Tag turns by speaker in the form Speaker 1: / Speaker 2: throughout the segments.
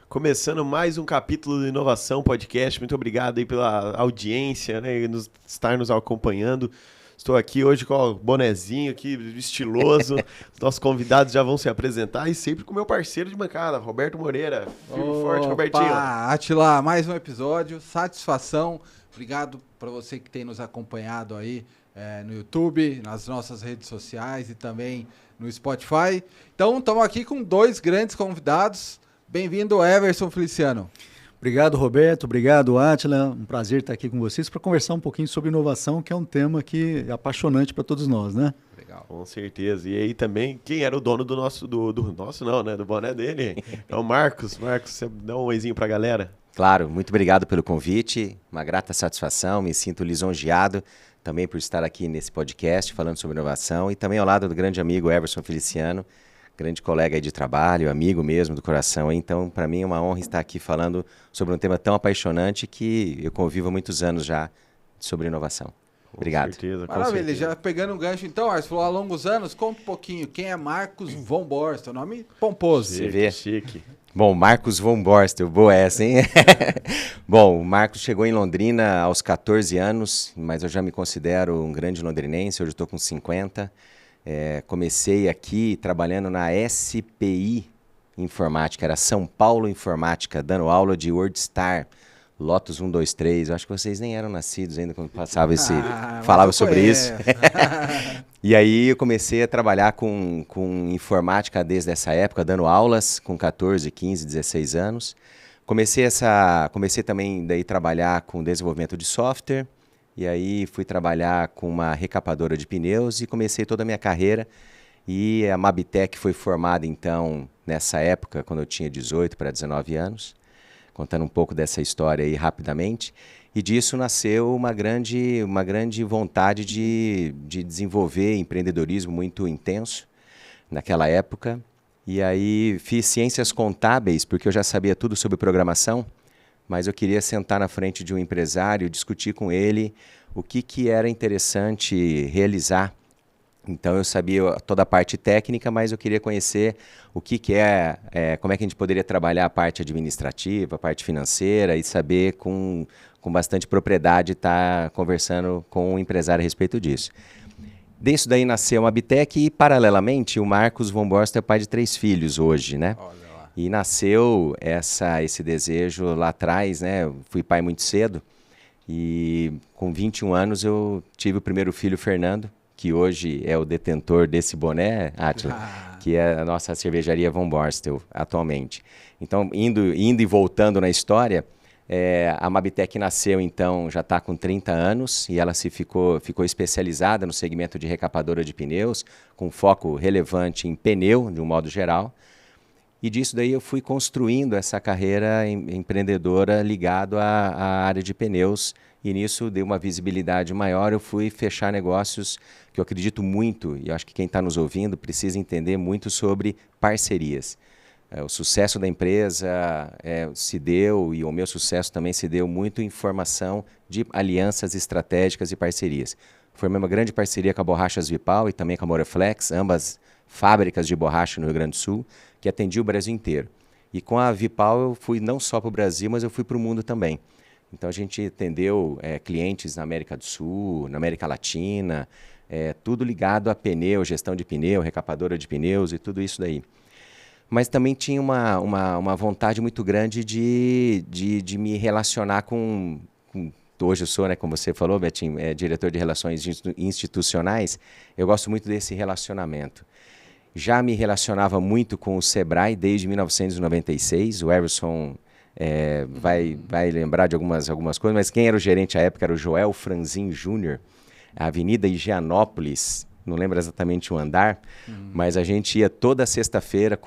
Speaker 1: Começando mais um capítulo do Inovação Podcast. Muito obrigado aí pela audiência, né, e estar nos acompanhando. Estou aqui hoje com o bonezinho aqui, estiloso. Os nossos convidados já vão se apresentar e sempre com o meu parceiro de bancada, Roberto Moreira. Firme e forte, Robertinho.
Speaker 2: Atila, mais um episódio, satisfação. Obrigado para você que tem nos acompanhado aí no YouTube, nas nossas redes sociais e também no Spotify. Então, estamos aqui com dois grandes convidados. Bem-vindo, Everson Feliciano.
Speaker 3: Obrigado, Roberto. Obrigado, Atila. Um prazer estar aqui com vocês para conversar um pouquinho sobre inovação, que é um tema que é apaixonante para todos nós, né?
Speaker 2: Legal.
Speaker 1: Com certeza. E aí também, quem era o dono do nosso, do boné dele? É o Marcos. Marcos, você dá um oizinho para a galera?
Speaker 4: Claro, muito obrigado pelo convite, uma grata satisfação, me sinto lisonjeado também por estar aqui nesse podcast falando sobre inovação e também ao lado do grande amigo Everson Feliciano, grande colega aí de trabalho, amigo mesmo do coração. Então, para mim é uma honra estar aqui falando sobre um tema tão apaixonante que eu convivo há muitos anos já sobre inovação. Obrigado.
Speaker 1: Com certeza, com
Speaker 2: Maravilha,
Speaker 1: certeza.
Speaker 2: já pegando um gancho então, você falou há longos anos, conta um pouquinho, quem é Marcos von Borstel? Nome pomposo.
Speaker 4: Você vê?
Speaker 1: Chique.
Speaker 4: Bom, Marcos von Borstel, boa essa, hein? Bom, o Marcos chegou em Londrina aos 14 anos, mas eu já me considero um grande londrinense, hoje estou com 50. Comecei aqui trabalhando na SPI Informática, era São Paulo Informática, dando aula de WordStar, Lotus 123, eu acho que vocês nem eram nascidos ainda quando passava falava sobre isso. E aí eu comecei a trabalhar com informática desde essa época, dando aulas com 14, 15, 16 anos. Comecei também daí trabalhar com desenvolvimento de software, e aí fui trabalhar com uma recapadora de pneus e comecei toda a minha carreira. E a Mabitec foi formada então nessa época, quando eu tinha 18 para 19 anos. Contando um pouco dessa história aí rapidamente, e disso nasceu uma grande vontade de desenvolver empreendedorismo muito intenso naquela época. E aí fiz ciências contábeis, porque eu já sabia tudo sobre programação, mas eu queria sentar na frente de um empresário, discutir com ele o que era interessante realizar. Então eu sabia toda a parte técnica, mas eu queria conhecer o como é que a gente poderia trabalhar a parte administrativa, a parte financeira e saber com bastante propriedade estar conversando com um empresário a respeito disso. Disso daí nasceu uma Mabitec e, paralelamente, o Marcos von Borstel é pai de 3 filhos hoje, né?
Speaker 2: Olha lá.
Speaker 4: E nasceu esse desejo lá atrás, né? Eu fui pai muito cedo e com 21 anos eu tive o primeiro filho, Fernando, que hoje é o detentor desse boné, Atila, que é a nossa cervejaria von Borstel atualmente. Então, indo e voltando na história, a Mabitec nasceu, então, já está com 30 anos e ela ficou especializada no segmento de recapadora de pneus, com foco relevante em pneu, de um modo geral. E disso daí eu fui construindo essa carreira empreendedora ligado à área de pneus. E nisso deu uma visibilidade maior, eu fui fechar negócios que eu acredito muito, e acho que quem está nos ouvindo precisa entender muito sobre parcerias. O sucesso da empresa se deu, e o meu sucesso também se deu muito em formação de alianças estratégicas e parcerias. Formei uma grande parceria com a Borrachas Vipal e também com a Moraflex, ambas fábricas de borracha no Rio Grande do Sul, que atendiam o Brasil inteiro. E com a Vipal eu fui não só para o Brasil, mas eu fui para o mundo também. Então a gente atendeu clientes na América do Sul, na América Latina, tudo ligado a pneu, gestão de pneu, recapadora de pneus e tudo isso daí. Mas também tinha uma vontade muito grande de me relacionar com hoje eu sou, né, como você falou, Betinho, diretor de relações institucionais, eu gosto muito desse relacionamento. Já me relacionava muito com o Sebrae desde 1996, o Everson vai lembrar de algumas coisas, mas quem era o gerente à época era o Joel Franzin Júnior, a Avenida Higienópolis, não lembro exatamente o andar, mas a gente ia toda sexta-feira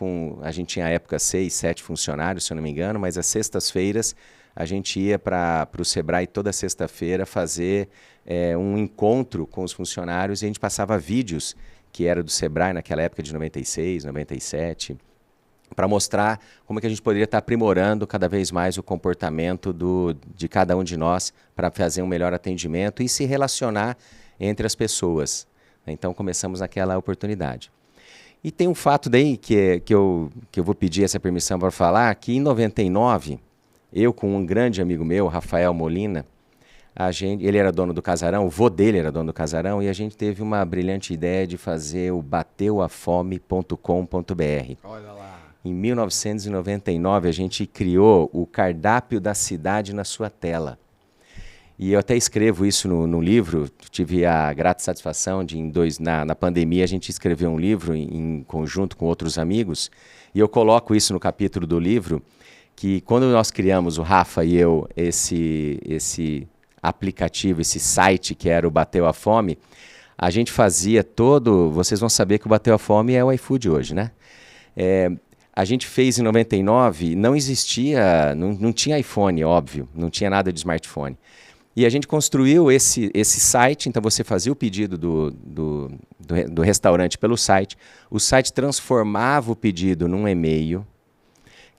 Speaker 4: a gente tinha à época 6, 7 funcionários, se eu não me engano, mas às sextas-feiras a gente ia para o Sebrae toda sexta-feira fazer um encontro com os funcionários e a gente passava vídeos que era do Sebrae naquela época de 96, 97, para mostrar como é que a gente poderia estar aprimorando cada vez mais o comportamento de cada um de nós para fazer um melhor atendimento e se relacionar entre as pessoas. Então começamos naquela oportunidade. E tem um fato daí que eu vou pedir essa permissão para falar, que em 99, eu com um grande amigo meu, Rafael Molina, ele era dono do Casarão, o vô dele era dono do Casarão, e a gente teve uma brilhante ideia de fazer o bateuafome.com.br.
Speaker 2: Olha lá.
Speaker 4: Em 1999, a gente criou o cardápio da cidade na sua tela. E eu até escrevo isso no livro, tive a grata satisfação de, na pandemia, a gente escreveu um livro em conjunto com outros amigos, e eu coloco isso no capítulo do livro, que quando nós criamos, o Rafa e eu, esse aplicativo, esse site que era o Bateu a Fome, a gente fazia vocês vão saber que o Bateu a Fome é o iFood hoje, né? A gente fez em 99, não existia, não tinha iPhone, óbvio, não tinha nada de smartphone. E a gente construiu esse site, então você fazia o pedido do restaurante pelo site, o site transformava o pedido num e-mail,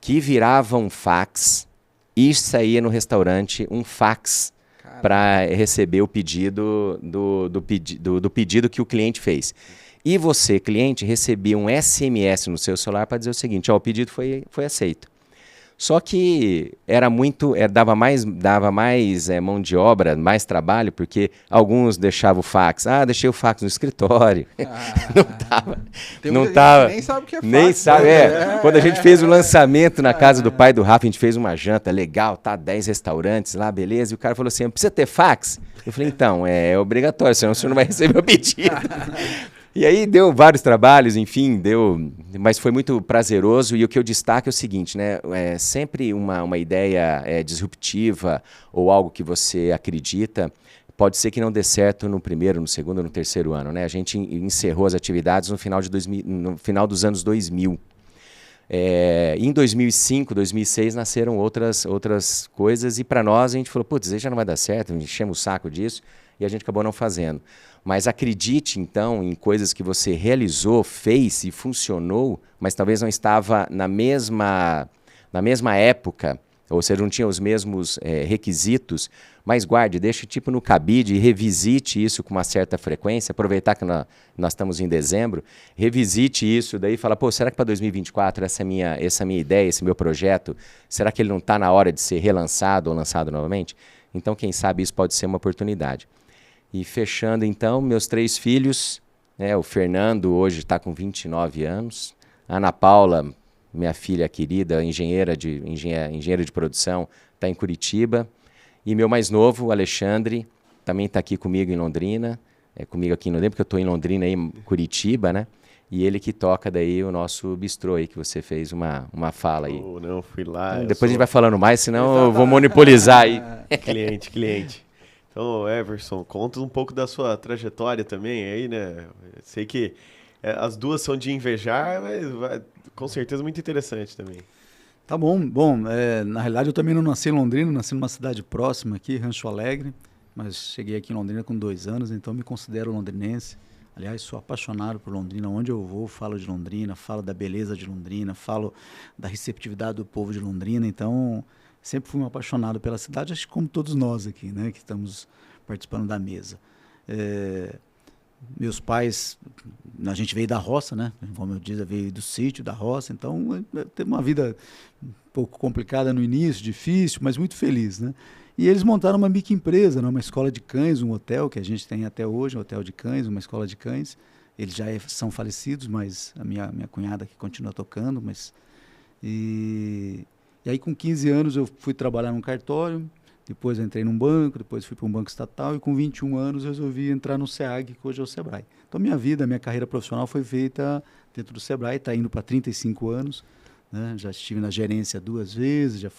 Speaker 4: que virava um fax, e saía no restaurante um fax para receber o pedido do pedido que o cliente fez. E você, cliente, recebia um SMS no seu celular para dizer o seguinte, o pedido foi aceito. Só que dava mais mão de obra, mais trabalho, porque alguns deixavam o fax. Deixei o fax no escritório. Não tava.
Speaker 2: Nem sabe o que é fax.
Speaker 4: Nem sabe, Quando a gente fez o lançamento na casa do pai do Rafa, a gente fez uma janta legal, 10 restaurantes lá, beleza. E o cara falou assim, precisa ter fax? Eu falei, então, é obrigatório, senão o senhor não vai receber o pedido. E aí deu vários trabalhos, enfim, mas foi muito prazeroso. E o que eu destaco é o seguinte, né? Sempre uma ideia disruptiva ou algo que você acredita, pode ser que não dê certo no primeiro, no segundo, no terceiro ano, né? A gente encerrou as atividades no final dos anos 2000. Em 2005, 2006 nasceram outras coisas e para nós a gente falou, putz, aí já não vai dar certo, enchemos o saco disso e a gente acabou não fazendo. Mas acredite, então, em coisas que você realizou, fez e funcionou, mas talvez não estava na mesma época, ou seja, não tinha os mesmos requisitos, mas guarde, deixe tipo no cabide e revisite isso com uma certa frequência, aproveitar que nós estamos em dezembro, revisite isso, daí fala, será que para 2024 essa minha ideia, esse meu projeto, será que ele não está na hora de ser relançado ou lançado novamente? Então, quem sabe isso pode ser uma oportunidade. E fechando, então, meus 3 filhos, o Fernando hoje está com 29 anos, a Ana Paula, minha filha querida, engenheira de produção, está em Curitiba, e meu mais novo, Alexandre, também está aqui comigo em Londrina, comigo aqui em Londrina, porque eu estou em Londrina, aí, em Curitiba, né? E ele que toca daí o nosso bistrô aí, que você fez uma fala aí.
Speaker 1: Não, fui lá.
Speaker 4: Depois a gente vai falando mais, senão eu vou monopolizar aí.
Speaker 1: Cliente. Então, Everson, conta um pouco da sua trajetória também aí, né? Sei que as duas são de invejar, mas com certeza muito interessante também.
Speaker 3: Tá bom. Na realidade eu também não nasci em Londrina, nasci numa cidade próxima aqui, Rancho Alegre, mas cheguei aqui em Londrina com 2 anos, então me considero londrinense. Aliás, sou apaixonado por Londrina, onde eu vou falo de Londrina, falo da beleza de Londrina, falo da receptividade do povo de Londrina, então sempre fui um apaixonado pela cidade, acho que como todos nós aqui, né, que estamos participando da mesa. Meus pais, a gente veio da roça, né, como eu disse, veio do sítio, da roça, então teve uma vida um pouco complicada no início, difícil, mas muito feliz, né. E eles montaram uma microempresa, né, uma escola de cães, um hotel que a gente tem até hoje, um hotel de cães, uma escola de cães. Eles já são falecidos, mas a minha cunhada que continua tocando, E aí, com 15 anos, eu fui trabalhar num cartório, depois eu entrei num banco, depois fui para um banco estatal, e com 21 anos resolvi entrar no SEAG, que hoje é o Sebrae. Então, minha carreira profissional foi feita dentro do Sebrae, está indo para 35 anos, né? Já estive na gerência 2 vezes, já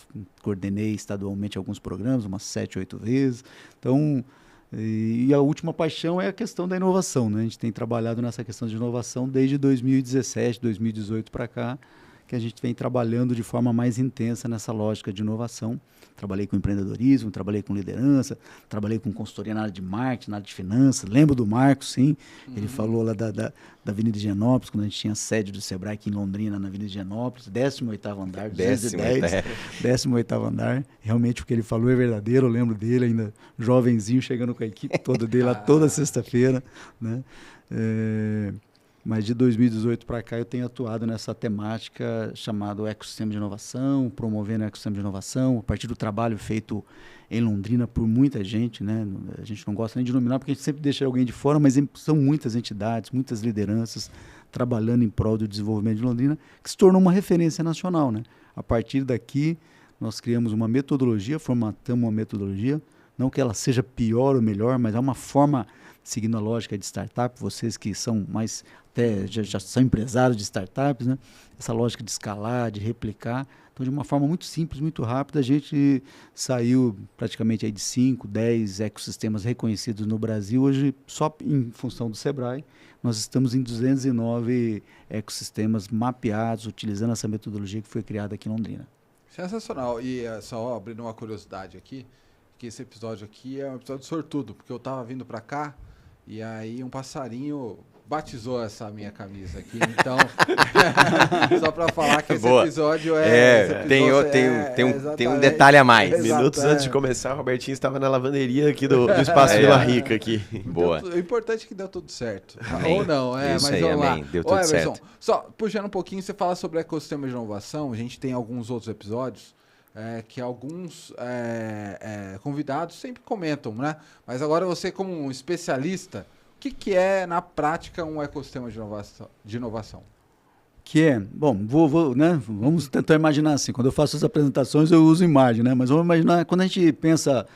Speaker 3: coordenei estadualmente alguns programas, umas 7, 8 vezes. Então, e a última paixão é a questão da inovação, né? A gente tem trabalhado nessa questão de inovação desde 2017, 2018 para cá, que a gente vem trabalhando de forma mais intensa nessa lógica de inovação. Trabalhei com empreendedorismo, trabalhei com liderança, trabalhei com consultoria na área de marketing, na área de finanças. Lembro do Marcos, sim. Ele falou lá da Avenida Higienópolis, quando a gente tinha sede do Sebrae aqui em Londrina, na Avenida Higienópolis, 18º andar, 210, 18º andar. Realmente o que ele falou é verdadeiro, eu lembro dele ainda jovenzinho, chegando com a equipe toda dele lá toda sexta-feira, né? Mas de 2018 para cá eu tenho atuado nessa temática chamada ecossistema de inovação, promovendo o ecossistema de inovação, a partir do trabalho feito em Londrina por muita gente, né? A gente não gosta nem de nominar porque a gente sempre deixa alguém de fora, mas são muitas entidades, muitas lideranças trabalhando em prol do desenvolvimento de Londrina, que se tornou uma referência nacional, né? A partir daqui nós criamos uma metodologia, formatamos uma metodologia, não que ela seja pior ou melhor, mas é uma forma, seguindo a lógica de startup, vocês que são mais, até já são empresários de startups, né? Essa lógica de escalar, de replicar. Então, de uma forma muito simples, muito rápida, a gente saiu praticamente aí de 5, 10 ecossistemas reconhecidos no Brasil. Hoje, só em função do Sebrae, nós estamos em 209 ecossistemas mapeados, utilizando essa metodologia que foi criada aqui em Londrina.
Speaker 2: Sensacional. E só abrindo uma curiosidade aqui, que esse episódio aqui é um episódio sortudo, porque eu tava vindo para cá e aí um passarinho batizou essa minha camisa aqui, então só para falar que esse episódio
Speaker 4: tem um detalhe a mais.
Speaker 1: Minutos antes de começar, o Robertinho estava na lavanderia aqui do Espaço Vila Rica aqui.
Speaker 4: Boa.
Speaker 2: O importante é que deu tudo certo.
Speaker 4: Amém.
Speaker 2: Ou não,
Speaker 4: Isso
Speaker 2: mas
Speaker 4: aí,
Speaker 2: vamos lá.
Speaker 4: amém. Deu tudo certo.
Speaker 2: Só puxando um pouquinho, você fala sobre ecossistema de inovação, a gente tem alguns outros episódios que alguns convidados sempre comentam, né? Mas agora você, como um especialista, o que é, na prática, um ecossistema de inovação?
Speaker 3: Que é, bom, né? Vamos tentar imaginar assim, quando eu faço as apresentações eu uso imagem, né? Mas vamos imaginar, quando a gente pensa,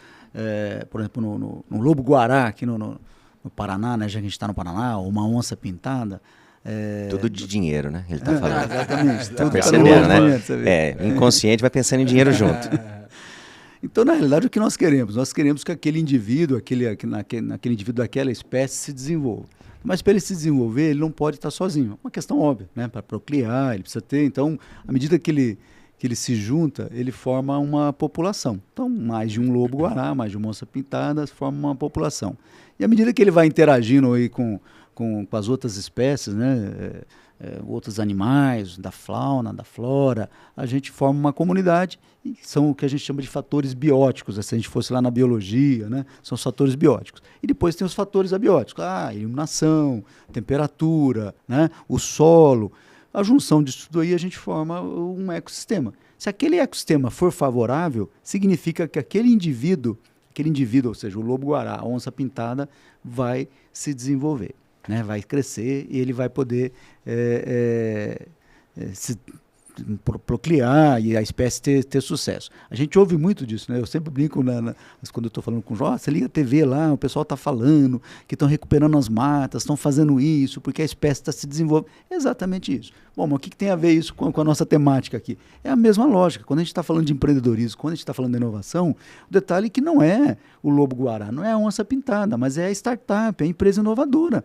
Speaker 3: por exemplo, no lobo-guará, aqui no Paraná, né? Já que a gente está no Paraná, ou uma onça pintada.
Speaker 4: Tudo de dinheiro, né? Ele está falando.
Speaker 3: Exatamente.
Speaker 4: Tá percebendo, né? Inconsciente vai pensando em dinheiro junto.
Speaker 3: Então, na realidade, o que nós queremos? Nós queremos que aquele indivíduo, aquele indivíduo daquela espécie se desenvolva. Mas para ele se desenvolver, ele não pode estar sozinho. É uma questão óbvia, né? Para procriar, ele precisa ter. Então, à medida que ele se junta, ele forma uma população. Então, mais de um lobo-guará, mais de uma onça pintada, forma uma população. E à medida que ele vai interagindo aí com as outras espécies, né? Outros animais, da fauna, da flora, a gente forma uma comunidade e são o que a gente chama de fatores bióticos. Se a gente fosse lá na biologia, né, são os fatores bióticos. E depois tem os fatores abióticos, iluminação, temperatura, né, o solo. A junção disso tudo aí a gente forma um ecossistema. Se aquele ecossistema for favorável, significa que aquele indivíduo, ou seja, o lobo-guará, a onça pintada, vai se desenvolver. Né, vai crescer e ele vai poder se procriar e a espécie ter sucesso. A gente ouve muito disso, né? Eu sempre brinco quando eu estou falando com o Jó, você liga a TV lá, o pessoal está falando que estão recuperando as matas, estão fazendo isso, porque a espécie está se desenvolvendo. É exatamente isso. Bom, mas o que tem a ver isso com a nossa temática aqui? É a mesma lógica. Quando a gente está falando de empreendedorismo, quando a gente está falando de inovação, o detalhe é que não é o lobo-guará, não é a onça pintada, mas é a startup, é a empresa inovadora.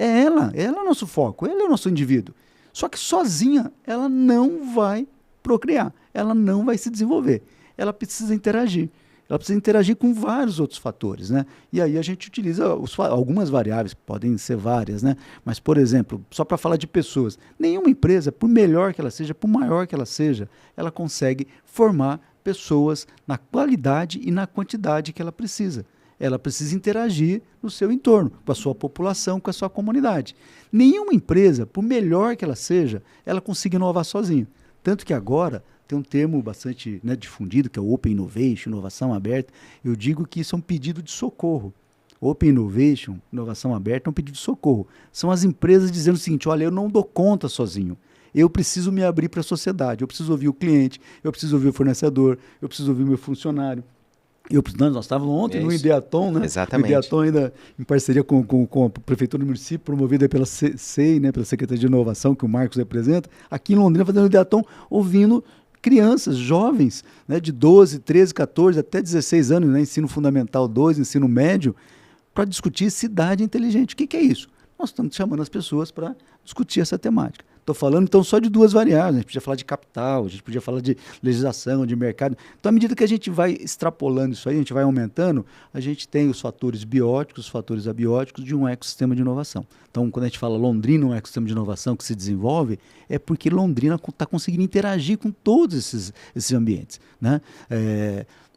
Speaker 3: Ela é o nosso foco, ela é o nosso indivíduo. Só que sozinha ela não vai procriar, ela não vai se desenvolver. Ela precisa interagir. Ela precisa interagir com vários outros fatores, né? E aí a gente utiliza algumas variáveis, podem ser várias, né? Mas, por exemplo, só para falar de pessoas, nenhuma empresa, por melhor que ela seja, por maior que ela seja, ela consegue formar pessoas na qualidade e na quantidade que ela precisa. Ela precisa interagir no seu entorno, com a sua população, com a sua comunidade. Nenhuma empresa, por melhor que ela seja, ela consiga inovar sozinha. Tanto que agora tem um termo bastante difundido, que é o Open Innovation, inovação aberta. Eu digo que isso é um pedido de socorro. Open Innovation, inovação aberta, é um pedido de socorro. São as empresas dizendo o seguinte, olha, eu não dou conta sozinho. Eu preciso me abrir para a sociedade, eu preciso ouvir o cliente, eu preciso ouvir o fornecedor, eu preciso ouvir o meu funcionário. Nós estávamos ontem no Ideaton, né?
Speaker 4: Exatamente.
Speaker 3: O Ideaton ainda em parceria com a Prefeitura do município, promovida pela SEI, né? Pela Secretaria de Inovação, que o Marcos representa, aqui em Londrina, fazendo o Ideaton, ouvindo crianças, jovens, né? De 12, 13, 14, até 16 anos, né? Ensino Fundamental 2, ensino médio, para discutir cidade inteligente. O que é isso? Nós estamos chamando as pessoas para discutir essa temática. Estou falando, então, só de 2 variáveis. A gente podia falar de capital, a gente podia falar de legislação, de mercado. Então, à medida que a gente vai extrapolando isso aí, a gente vai aumentando, a gente tem os fatores bióticos, os fatores abióticos de um ecossistema de inovação. Então, quando a gente fala Londrina, um ecossistema de inovação que se desenvolve, é porque Londrina está conseguindo interagir com todos esses ambientes, né?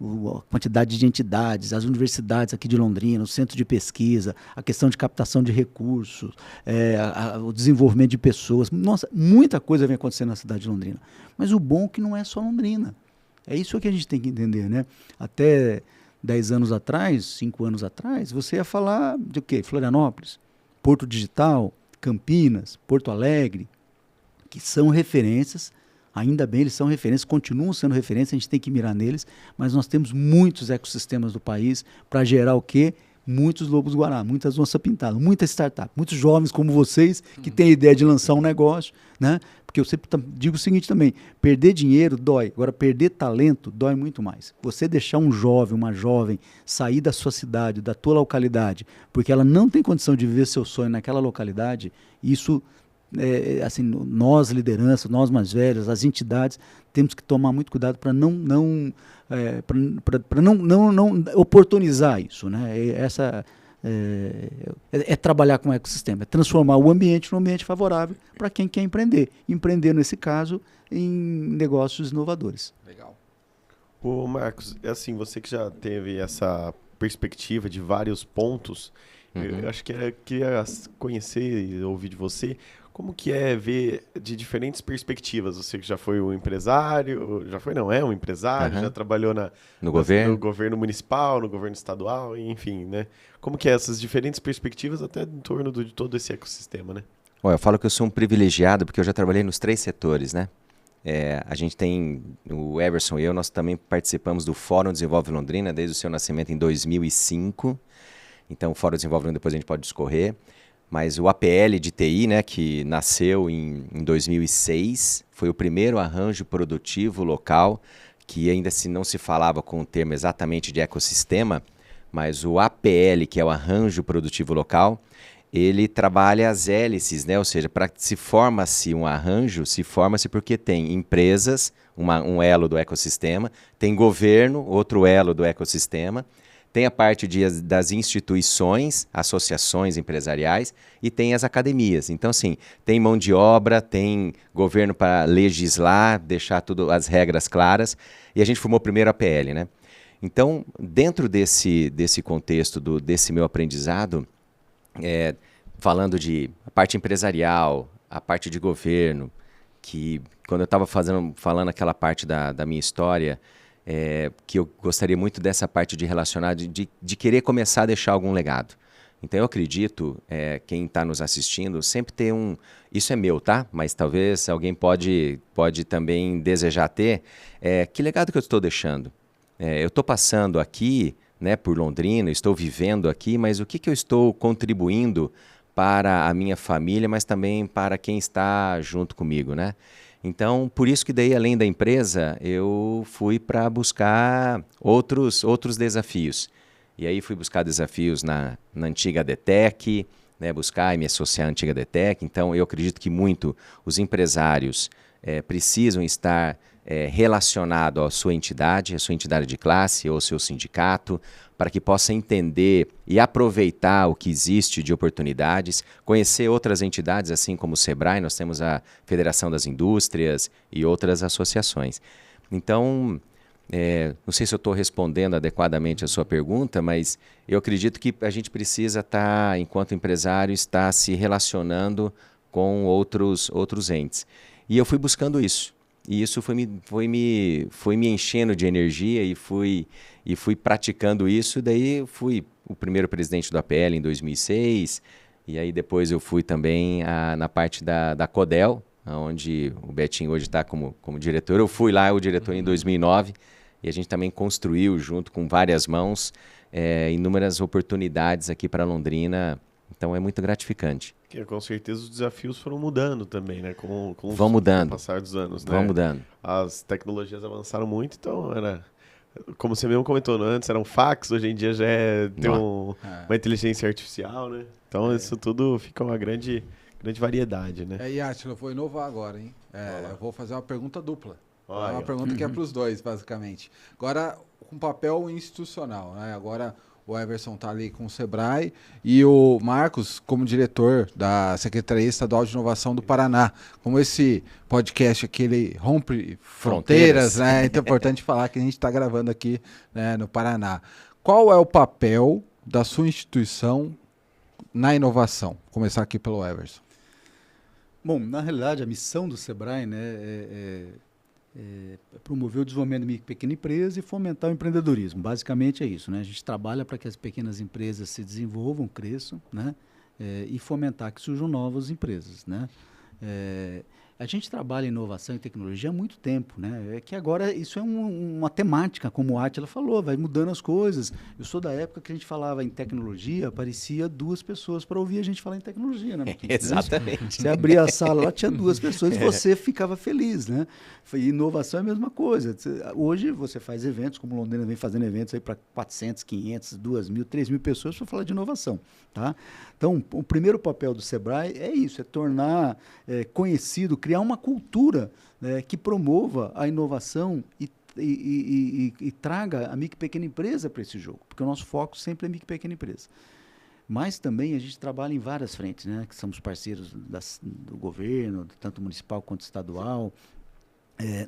Speaker 3: A quantidade de entidades, as universidades aqui de Londrina, o centro de pesquisa, a questão de captação de recursos, o desenvolvimento de pessoas. Nossa, muita coisa vem acontecendo na cidade de Londrina. Mas o bom é que não é só Londrina. É isso que a gente tem que entender, né? Até 10 anos atrás, 5 anos atrás, você ia falar de o quê? Florianópolis, Porto Digital, Campinas, Porto Alegre, que são referências. Ainda bem, eles são referências, continuam sendo referências, a gente tem que mirar neles, mas nós temos muitos ecossistemas do país para gerar o quê? Muitos lobos-guará, muitas onças-pintadas, muita startup, muitos jovens como vocês que têm a ideia de lançar um negócio, né? Porque eu sempre digo o seguinte também, perder dinheiro dói, agora perder talento dói muito mais. Você deixar um jovem, uma jovem sair da sua cidade, da tua localidade, porque ela não tem condição de viver seu sonho naquela localidade, isso... assim, nós liderança, nós mais velhos, as entidades, temos que tomar muito cuidado para não oportunizar isso, né? Trabalhar com o ecossistema, é transformar o ambiente num ambiente favorável para quem quer empreender nesse caso em negócios inovadores.
Speaker 2: Legal.
Speaker 1: Ô Marcos, assim, você que já teve essa perspectiva de vários pontos, eu acho que queria conhecer e ouvir de você como que é ver de diferentes perspectivas. Você que já foi um empresário, já foi não, é um empresário, já trabalhou no governo municipal, no governo estadual, enfim, né? Como que é essas diferentes perspectivas até em torno de todo esse ecossistema, né?
Speaker 4: Eu falo que eu sou um privilegiado porque eu já trabalhei nos 3 setores, né? A gente tem, o Everson e eu, nós também participamos do Fórum Desenvolve Londrina desde o seu nascimento em 2005. Então, o Fórum Desenvolve Londrina depois a gente pode discorrer. Mas o APL de TI, né, que nasceu em 2006, foi o primeiro arranjo produtivo local, que ainda não se falava com o termo exatamente de ecossistema, mas o APL, que é o arranjo produtivo local, ele trabalha as hélices, né? Ou seja, para se forma-se um arranjo, se forma-se porque tem empresas, um elo do ecossistema, tem governo, outro elo do ecossistema, tem a parte das instituições, associações empresariais e tem as academias. Então, assim, tem mão de obra, tem governo para legislar, deixar tudo as regras claras. E a gente formou primeiro a APL, né? Então, dentro desse contexto, desse meu aprendizado, falando de a parte empresarial, a parte de governo, que quando eu estava falando aquela parte da minha história... que eu gostaria muito dessa parte de relacionar, de querer começar a deixar algum legado. Então eu acredito, quem está nos assistindo, sempre ter isso é meu, tá? Mas talvez alguém pode também desejar ter, que legado que eu estou deixando? Eu estou passando aqui, né, por Londrina, estou vivendo aqui, mas o que eu estou contribuindo para a minha família, mas também para quem está junto comigo, né? Então, por isso que daí, além da empresa, eu fui para buscar outros desafios. E aí fui buscar desafios na antiga DTEC, né, buscar e me associar à antiga DTEC. Então, eu acredito que muito os empresários precisam estar relacionados à sua entidade de classe ou seu sindicato, para que possa entender e aproveitar o que existe de oportunidades, conhecer outras entidades, assim como o SEBRAE, nós temos a Federação das Indústrias e outras associações. Então, não sei se eu estou respondendo adequadamente a sua pergunta, mas eu acredito que a gente precisa estar, enquanto empresário, estar se relacionando com outros entes. E eu fui buscando isso. E isso foi me enchendo de energia e fui praticando isso. Daí fui o primeiro presidente do APL em 2006, e aí depois eu fui também na parte da CODEL, onde o Betinho hoje está como diretor. Eu fui lá o diretor em 2009, e a gente também construiu, junto com várias mãos, inúmeras oportunidades aqui para Londrina. Então é muito gratificante.
Speaker 1: Com certeza os desafios foram mudando também, né? Com
Speaker 4: mudando.
Speaker 1: o passar dos anos, né?
Speaker 4: Vão mudando.
Speaker 1: As tecnologias avançaram muito, então como você mesmo comentou, né? Antes era um fax, hoje em dia já tem uma inteligência artificial, né? Então isso tudo fica uma grande grande variedade, né?
Speaker 2: E Átila, eu vou inovar agora, hein? Eu vou fazer uma pergunta dupla.
Speaker 1: Olha,
Speaker 2: uma pergunta que é para os dois, basicamente. Agora, com papel institucional, né? Agora, o Everson está ali com o Sebrae e o Marcos como diretor da Secretaria Estadual de Inovação do Paraná. Como esse podcast aqui, ele rompe fronteiras, né? Então é importante falar que a gente está gravando aqui, né, no Paraná. Qual é o papel da sua instituição na inovação? Vou começar aqui pelo Everson.
Speaker 3: Bom, na realidade, a missão do Sebrae, né, é promover o desenvolvimento da micro e pequena empresa e fomentar o empreendedorismo. Basicamente é isso, né? A gente trabalha para que as pequenas empresas se desenvolvam, cresçam, né? E fomentar que surjam novas empresas, né? A gente trabalha em inovação e tecnologia há muito tempo, né? É que agora isso é uma temática, como o Átila falou, vai mudando as coisas. Eu sou da época que a gente falava em tecnologia, aparecia 2 pessoas para ouvir a gente falar em tecnologia, né?
Speaker 4: Exatamente.
Speaker 3: Você abria a sala lá, tinha 2 pessoas e você ficava feliz, né? E inovação é a mesma coisa. Hoje você faz eventos, como Londrina vem fazendo eventos aí para 400, 500, 2.000, 3.000 pessoas para falar de inovação, tá? Então, o primeiro papel do Sebrae é isso, é tornar conhecido, criar uma cultura, né, que promova a inovação e traga a micro e pequena empresa para esse jogo, porque o nosso foco sempre é micro e pequena empresa. Mas também a gente trabalha em várias frentes, né, que somos parceiros do governo, tanto municipal quanto estadual.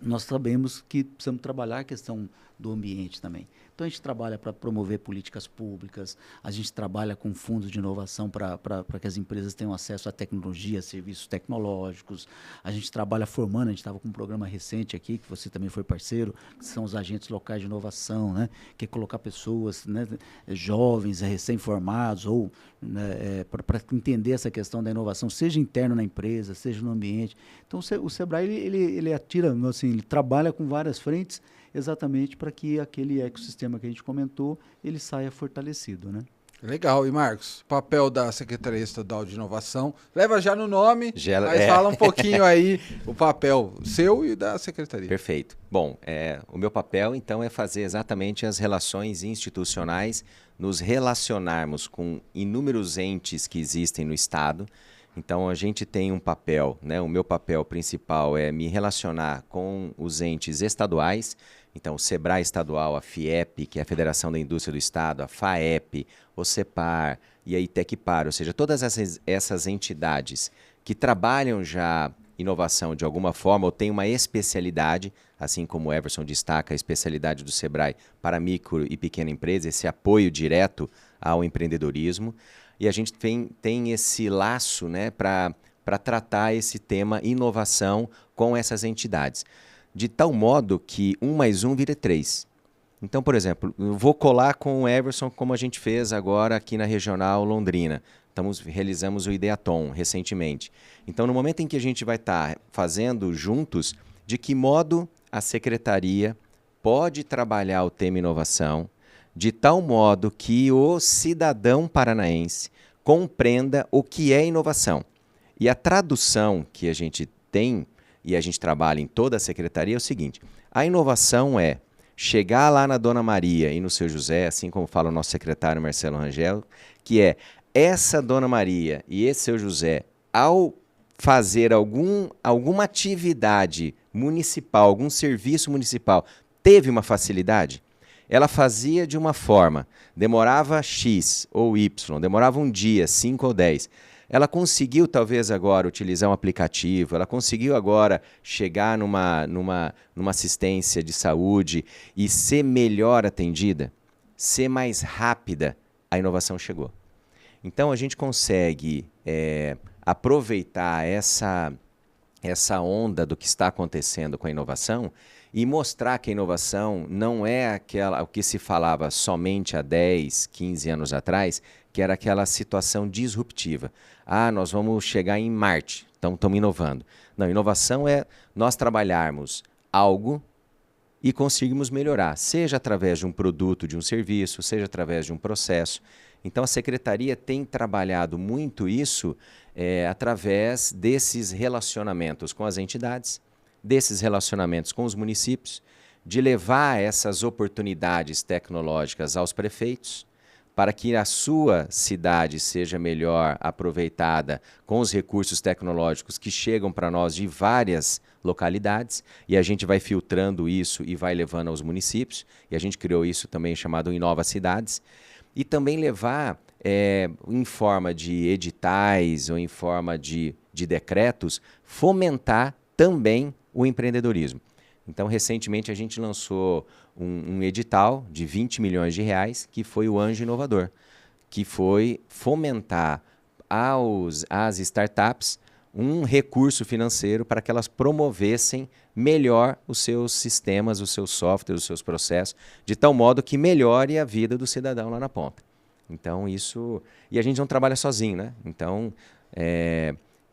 Speaker 3: Nós sabemos que precisamos trabalhar a questão do ambiente também. Então, a gente trabalha para promover políticas públicas, a gente trabalha com fundos de inovação para que as empresas tenham acesso à tecnologia, a serviços tecnológicos, a gente trabalha formando, a gente estava com um programa recente aqui, que você também foi parceiro, que são os agentes locais de inovação, né, que é colocar pessoas, né, jovens, recém-formados, ou né, para entender essa questão da inovação, seja interno na empresa, seja no ambiente. Então, o Sebrae, ele atira, assim, ele trabalha com várias frentes, exatamente para que aquele ecossistema que a gente comentou, ele saia fortalecido, né?
Speaker 2: Legal. E Marcos, papel da Secretaria Estadual de Inovação, leva já no nome, mas fala um pouquinho aí o papel seu e da Secretaria.
Speaker 4: Perfeito. Bom, o meu papel, então, é fazer exatamente as relações institucionais, nos relacionarmos com inúmeros entes que existem no Estado. Então, a gente tem um papel, né? O meu papel principal é me relacionar com os entes estaduais. Então, o Sebrae Estadual, a FIEP, que é a Federação da Indústria do Estado, a FAEP, o CEPAR e a ITECPAR, ou seja, todas essas entidades que trabalham já inovação de alguma forma ou têm uma especialidade, assim como o Everson destaca a especialidade do Sebrae para micro e pequena empresa, esse apoio direto ao empreendedorismo. E a gente tem esse laço, né, para tratar esse tema inovação com essas entidades. De tal modo que 1 mais 1 vira 3. Então, por exemplo, eu vou colar com o Everson como a gente fez agora aqui na Regional Londrina. Realizamos o Ideaton recentemente. Então, no momento em que a gente vai estar fazendo juntos, de que modo a Secretaria pode trabalhar o tema inovação, de tal modo que o cidadão paranaense compreenda o que é inovação. E a tradução que a gente tem, e a gente trabalha em toda a secretaria, é o seguinte: a inovação é chegar lá na Dona Maria e no Seu José, assim como fala o nosso secretário Marcelo Rangel, que é essa Dona Maria e esse Seu José, ao fazer alguma atividade municipal, algum serviço municipal, teve uma facilidade? Ela fazia de uma forma, demorava X ou Y, demorava um dia, 5 ou 10. Ela conseguiu, talvez, agora utilizar um aplicativo, ela conseguiu agora chegar numa assistência de saúde e ser melhor atendida, ser mais rápida, a inovação chegou. Então, a gente consegue aproveitar essa onda do que está acontecendo com a inovação e mostrar que a inovação não é o que se falava somente há 10, 15 anos atrás, que era aquela situação disruptiva. Nós vamos chegar em Marte, então estamos inovando. Não, inovação é nós trabalharmos algo e conseguirmos melhorar, seja através de um produto, de um serviço, seja através de um processo. Então, a Secretaria tem trabalhado muito isso através desses relacionamentos com as entidades, desses relacionamentos com os municípios, de levar essas oportunidades tecnológicas aos prefeitos, para que a sua cidade seja melhor aproveitada com os recursos tecnológicos que chegam para nós de várias localidades, e a gente vai filtrando isso e vai levando aos municípios, e a gente criou isso também chamado Inova Cidades, e também levar em forma de editais ou em forma de decretos, fomentar também o empreendedorismo. Então, recentemente, a gente lançou um edital de 20 milhões de reais, que foi o Anjo Inovador, que foi fomentar às startups um recurso financeiro para que elas promovessem melhor os seus sistemas, os seus softwares, os seus processos, de tal modo que melhore a vida do cidadão lá na ponta. Então, isso... E a gente não trabalha sozinho, né? Então,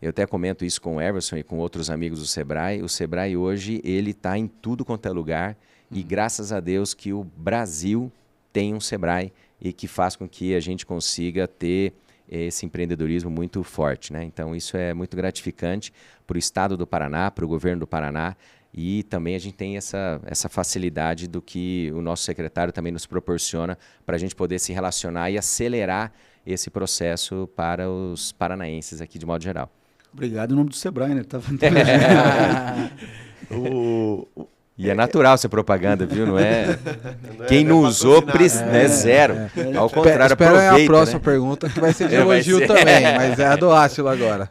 Speaker 4: eu até comento isso com o Everson e com outros amigos do Sebrae. O Sebrae hoje, ele está em tudo quanto é lugar e graças a Deus que o Brasil tem um Sebrae e que faz com que a gente consiga ter esse empreendedorismo muito forte, né? Então, isso é muito gratificante para o Estado do Paraná, para o governo do Paraná, e também a gente tem essa facilidade do que o nosso secretário também nos proporciona para a gente poder se relacionar e acelerar esse processo para os paranaenses aqui de modo geral.
Speaker 3: Obrigado em nome do Sebrae, né?
Speaker 4: E é natural ser propaganda, viu? Não é... Quem não usou, zero. Ao contrário,
Speaker 2: espera
Speaker 4: aproveita,
Speaker 2: a próxima
Speaker 4: né?
Speaker 2: pergunta, que vai ser de elogio também, mas é a do Átila agora.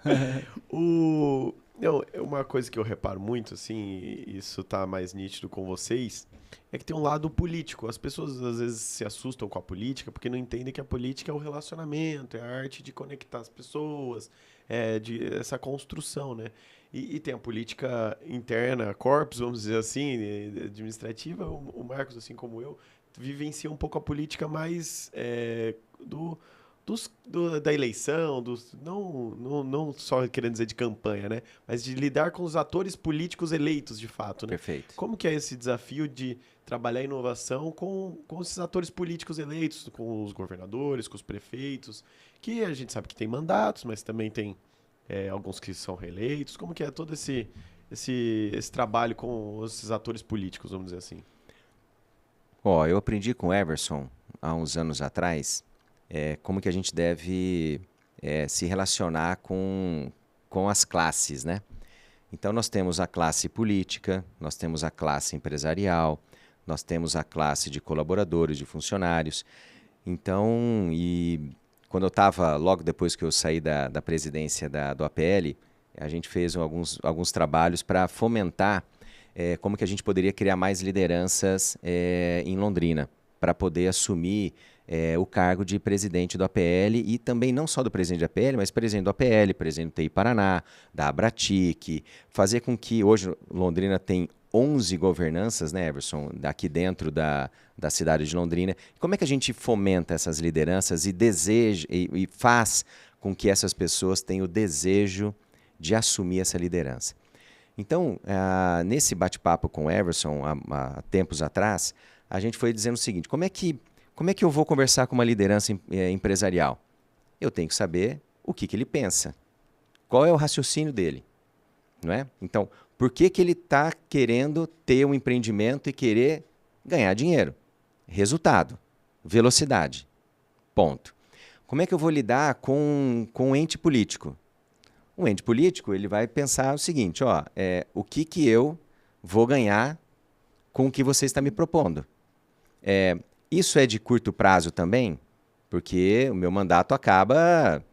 Speaker 1: Não, uma coisa que eu reparo muito, assim, e isso tá mais nítido com vocês, é que tem um lado político. As pessoas às vezes se assustam com a política porque não entendem que a política é o relacionamento, é a arte de conectar as pessoas, essa construção, né? E tem a política interna, corpus, vamos dizer assim, administrativa. O Marcos, assim como eu, vivencia um pouco a política mais da eleição, não só querendo dizer de campanha, né? Mas de lidar com os atores políticos eleitos, de fato, né?
Speaker 4: Perfeito.
Speaker 1: Como que é esse desafio de trabalhar inovação com esses atores políticos eleitos, com os governadores, com os prefeitos, que a gente sabe que tem mandatos, mas também tem alguns que são reeleitos. Como que é todo esse trabalho com esses atores políticos, vamos dizer assim?
Speaker 4: Eu aprendi com o Everson, há uns anos atrás, como que a gente deve se relacionar com as classes, né? Então, nós temos a classe política, nós temos a classe empresarial, nós temos a classe de colaboradores, de funcionários. Então, quando eu estava, logo depois que eu saí da presidência do APL, a gente fez alguns trabalhos para fomentar como que a gente poderia criar mais lideranças em Londrina, para poder assumir o cargo de presidente do APL, e também não só do presidente do APL, mas presidente do APL, presidente do TI Paraná, da Abratic, fazer com que hoje Londrina tem 11 governanças, né, Everson, aqui dentro da cidade de Londrina. Como é que a gente fomenta essas lideranças e deseja e faz com que essas pessoas tenham o desejo de assumir essa liderança? Então, nesse bate-papo com o Everson, há tempos atrás, a gente foi dizendo o seguinte: como é que eu vou conversar com uma liderança empresarial? Eu tenho que saber o que ele pensa, qual é o raciocínio dele, não é? Então, por que ele está querendo ter um empreendimento e querer ganhar dinheiro? Resultado, velocidade, ponto. Como é que eu vou lidar com um ente político? O ente político, ele vai pensar o seguinte: o que eu vou ganhar com o que você está me propondo? Isso é de curto prazo também, porque o meu mandato acaba...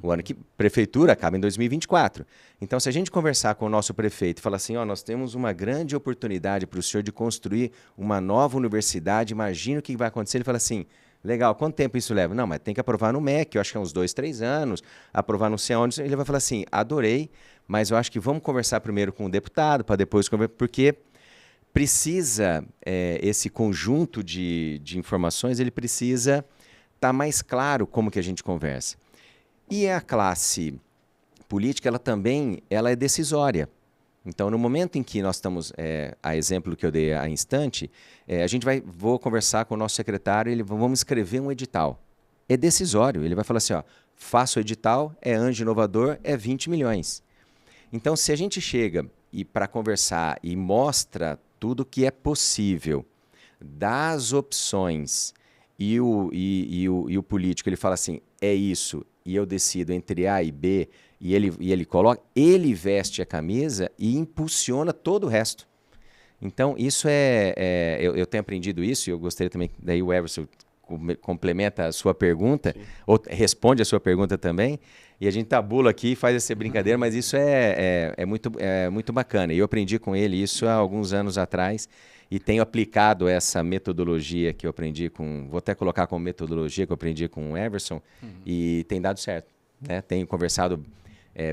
Speaker 4: O ano que prefeitura acaba em 2024. Então, se a gente conversar com o nosso prefeito e falar assim, nós temos uma grande oportunidade para o senhor de construir uma nova universidade, imagina o que vai acontecer. Ele fala assim, legal, quanto tempo isso leva? Não, mas tem que aprovar no MEC, eu acho que é uns 2, 3 anos, aprovar não sei onde. Ele vai falar assim, adorei, mas eu acho que vamos conversar primeiro com o deputado, para depois conversar, porque precisa, esse conjunto de informações, ele precisa estar mais claro como que a gente conversa. E a classe política, ela também é decisória. Então, no momento em que nós estamos, a exemplo que eu dei há instante, vou conversar com o nosso secretário, vamos escrever um edital. É decisório, ele vai falar assim, faça o edital, é Anjo Inovador, é 20 milhões. Então, se a gente chega para conversar e mostra tudo que é possível, dá as opções e o político ele fala assim, é isso, e eu decido entre A e B, e ele coloca, ele veste a camisa e impulsiona todo o resto. Então, isso eu tenho aprendido isso, e eu gostaria também, daí o Everson complementa a sua pergunta, ou responde a sua pergunta também, e a gente tabula aqui e faz essa brincadeira, mas isso é muito bacana. E eu aprendi com ele isso há alguns anos atrás, e tenho aplicado essa metodologia que eu aprendi vou até colocar como metodologia que eu aprendi com o Everson, e tem dado certo. Né? Tenho conversado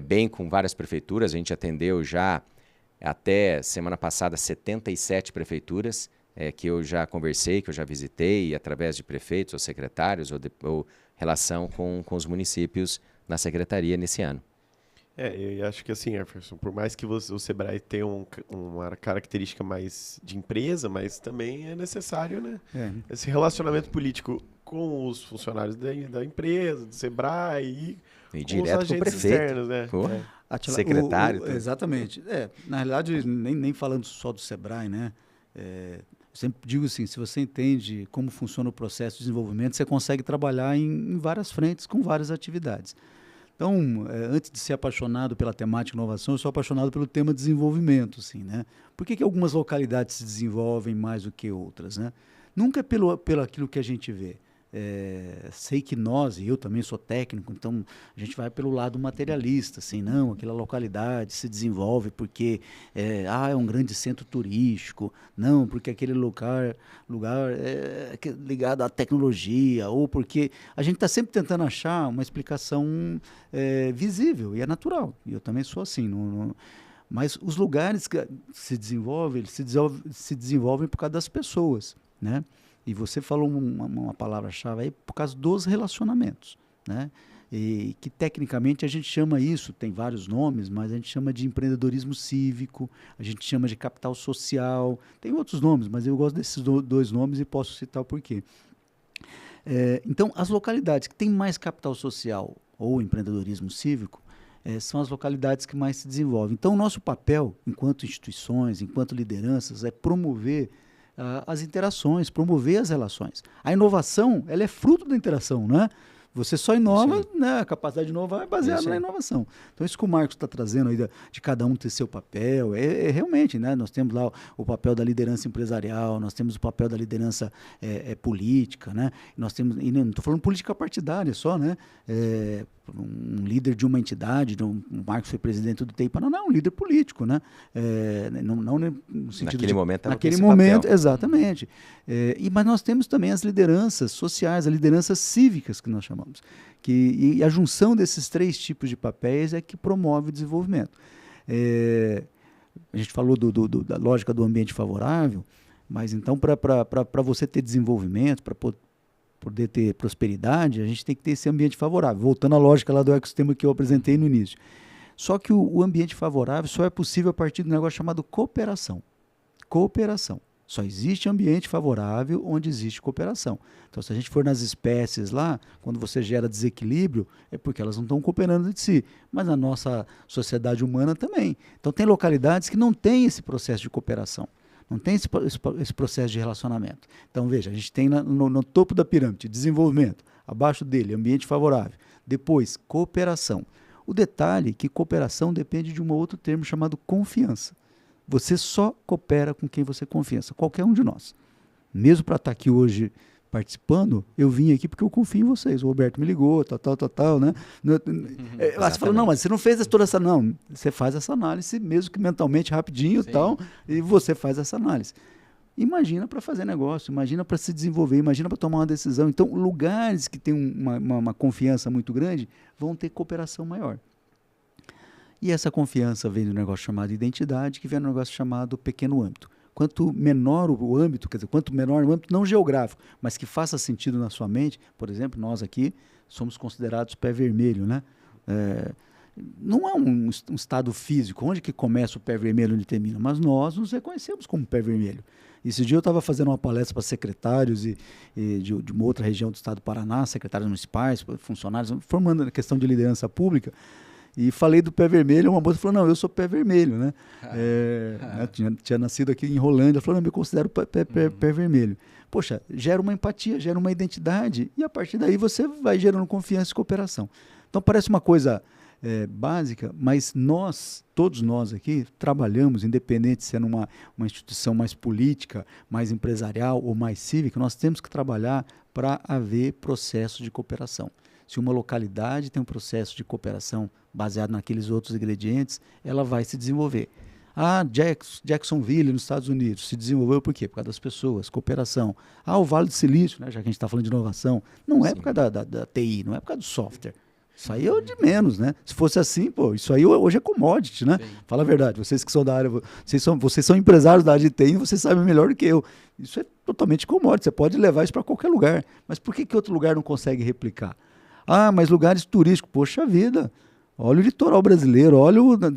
Speaker 4: bem com várias prefeituras, a gente atendeu já até semana passada 77 prefeituras, que eu já conversei, que eu já visitei, através de prefeitos ou secretários, ou relação com os municípios na secretaria nesse ano.
Speaker 1: Eu acho que assim, Jefferson, por mais que o Sebrae tenha uma característica mais de empresa, mas também é necessário, né? Esse relacionamento político com os funcionários da empresa, do Sebrae e com os agentes externos, né?
Speaker 4: Secretário.
Speaker 3: Exatamente. Na realidade, nem falando só do Sebrae, né? Eu sempre digo assim, se você entende como funciona o processo de desenvolvimento, você consegue trabalhar em várias frentes, com várias atividades. Então, antes de ser apaixonado pela temática inovação, eu sou apaixonado pelo tema desenvolvimento, assim, né? Por que algumas localidades se desenvolvem mais do que outras, né? Nunca é pelo aquilo que a gente vê. Sei que nós, e eu também sou técnico, então a gente vai pelo lado materialista, assim, não, aquela localidade se desenvolve porque é um grande centro turístico, não, porque aquele lugar é ligado à tecnologia, ou porque a gente está sempre tentando achar uma explicação visível, e é natural, e eu também sou assim, mas os lugares que se desenvolvem, eles se desenvolvem por causa das pessoas, né? E você falou uma palavra-chave aí por causa dos relacionamentos, né? E que tecnicamente a gente chama isso, tem vários nomes, mas a gente chama de empreendedorismo cívico, a gente chama de capital social, tem outros nomes, mas eu gosto desses dois nomes e posso citar o porquê. Então, as localidades que têm mais capital social ou empreendedorismo cívico são as localidades que mais se desenvolvem. Então, o nosso papel, enquanto instituições, enquanto lideranças, é promover as interações, promover as relações. A inovação, ela é fruto da interação, não é? Você só inova, né? A capacidade de inovar é baseada na inovação. Então, isso que o Marcos está trazendo aí, de cada um ter seu papel, realmente, né? Nós temos lá o papel da liderança empresarial, nós temos o papel da liderança política, né? Nós temos, e não estou falando política partidária só, né? Um líder de uma entidade, o Marcos foi presidente do TI Paraná, é um líder político, né? Não no sentido
Speaker 4: naquele
Speaker 3: momento,
Speaker 4: papel.
Speaker 3: Exatamente. Mas nós temos também as lideranças sociais, as lideranças cívicas que nós chamamos, e a junção desses três tipos de papéis é que promove o desenvolvimento. A gente falou da lógica do ambiente favorável, mas então para você ter desenvolvimento, para poder ter prosperidade, a gente tem que ter esse ambiente favorável. Voltando à lógica lá do ecossistema que eu apresentei no início. Só que o ambiente favorável só é possível a partir de um negócio chamado cooperação. Cooperação. Só existe ambiente favorável onde existe cooperação. Então, se a gente for nas espécies lá, quando você gera desequilíbrio, é porque elas não estão cooperando entre si. Mas na nossa sociedade humana também. Então, tem localidades que não têm esse processo de cooperação. Não tem esse processo de relacionamento. Então, veja, a gente tem no topo da pirâmide desenvolvimento, abaixo dele ambiente favorável, depois cooperação. O detalhe é que cooperação depende de um outro termo chamado confiança. Você só coopera com quem você confia, qualquer um de nós. Mesmo para estar aqui hoje participando, eu vim aqui porque eu confio em vocês. O Roberto me ligou, tal, né? Você fala, não, mas você não fez toda essa... Não, você faz essa análise, mesmo que mentalmente, rapidinho, tal, e você faz essa análise. Imagina para fazer negócio, imagina para se desenvolver, imagina para tomar uma decisão. Então, lugares que têm uma confiança muito grande vão ter cooperação maior. E essa confiança vem do negócio chamado identidade, que vem do negócio chamado pequeno âmbito. Quanto menor o âmbito, quer dizer, quanto menor o âmbito, não geográfico, mas que faça sentido na sua mente, por exemplo, nós aqui somos considerados pé vermelho, né? Não é um estado físico, onde que começa o pé vermelho, onde termina, mas nós nos reconhecemos como pé vermelho. Esse dia eu estava fazendo uma palestra para secretários de uma outra região do estado do Paraná, secretários municipais, funcionários, formando a questão de liderança pública, E falei do pé vermelho, uma moça falou, não, eu sou pé vermelho, né? Né, tinha nascido aqui em Rolândia, ela falou, não, eu me considero pé vermelho. Poxa, gera uma empatia, gera uma identidade, e a partir daí você vai gerando confiança e cooperação. Então parece uma coisa básica, mas todos nós aqui, trabalhamos, independente se é numa instituição mais política, mais empresarial ou mais cívica, nós temos que trabalhar para haver processo de cooperação. Se uma localidade tem um processo de cooperação baseado naqueles outros ingredientes, ela vai se desenvolver. Jacksonville, nos Estados Unidos, se desenvolveu por quê? Por causa das pessoas, cooperação. O Vale do Silício, né, já que a gente está falando de inovação, não é por causa da TI, não é por causa do software. Isso aí é o de menos, né? Se fosse assim, isso aí hoje é commodity, né? Sim. Fala a verdade, vocês que são da área, vocês são empresários da área de TI, vocês sabem melhor do que eu. Isso é totalmente commodity, você pode levar isso para qualquer lugar. Mas por que outro lugar não consegue replicar? Mas lugares turísticos, poxa vida, olha o litoral brasileiro,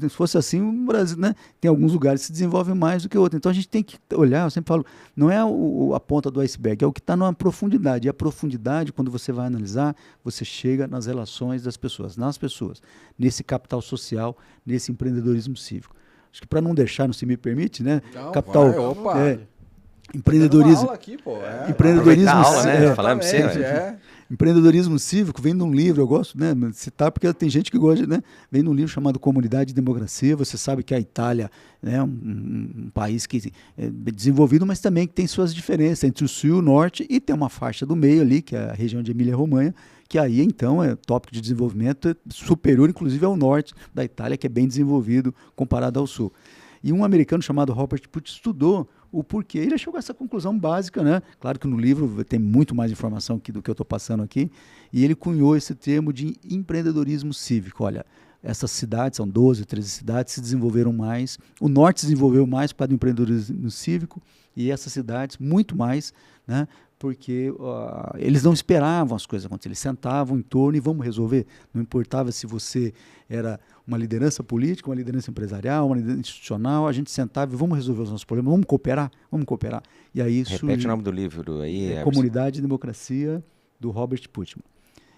Speaker 3: se fosse assim, o Brasil, né? Tem alguns lugares que se desenvolvem mais do que outros. Então a gente tem que olhar, eu sempre falo, não é a ponta do iceberg, é o que está na profundidade. E a profundidade, quando você vai analisar, você chega nas relações das pessoas, nesse capital social, nesse empreendedorismo cívico. Acho que para não deixar, não se me permite, né?
Speaker 2: Não,
Speaker 3: capital. Empreendedorismo.
Speaker 2: Aqui,
Speaker 3: empreendedorismo.
Speaker 4: Aula, né? Falando pra você.
Speaker 3: Empreendedorismo cívico vem de um livro, eu gosto, né, de citar, porque tem gente que gosta, né? Vem de um livro chamado Comunidade e Democracia. Você sabe que a Itália é um país que é desenvolvido, mas também que tem suas diferenças entre o sul e o norte, e tem uma faixa do meio ali, que é a região de Emília-Romanha, que aí então é tópico de desenvolvimento superior, inclusive, ao norte da Itália, que é bem desenvolvido comparado ao sul. E um americano chamado Robert Putt estudou o porquê. Ele chegou a essa conclusão básica, né? Claro que no livro tem muito mais informação do que eu estou passando aqui, e ele cunhou esse termo de empreendedorismo cívico. Olha, essas cidades, são 12, 13 cidades, se desenvolveram mais, o norte se desenvolveu mais por causa do empreendedorismo cívico, e essas cidades muito mais, né? Porque eles não esperavam as coisas acontecerem, eles sentavam em torno e vamos resolver. Não importava se você era uma liderança política, uma liderança empresarial, uma liderança institucional, a gente sentava e vamos resolver os nossos problemas, vamos cooperar. E aí
Speaker 4: Repete o nome do livro aí.
Speaker 3: Comunidade e Democracia, do Robert Putnam.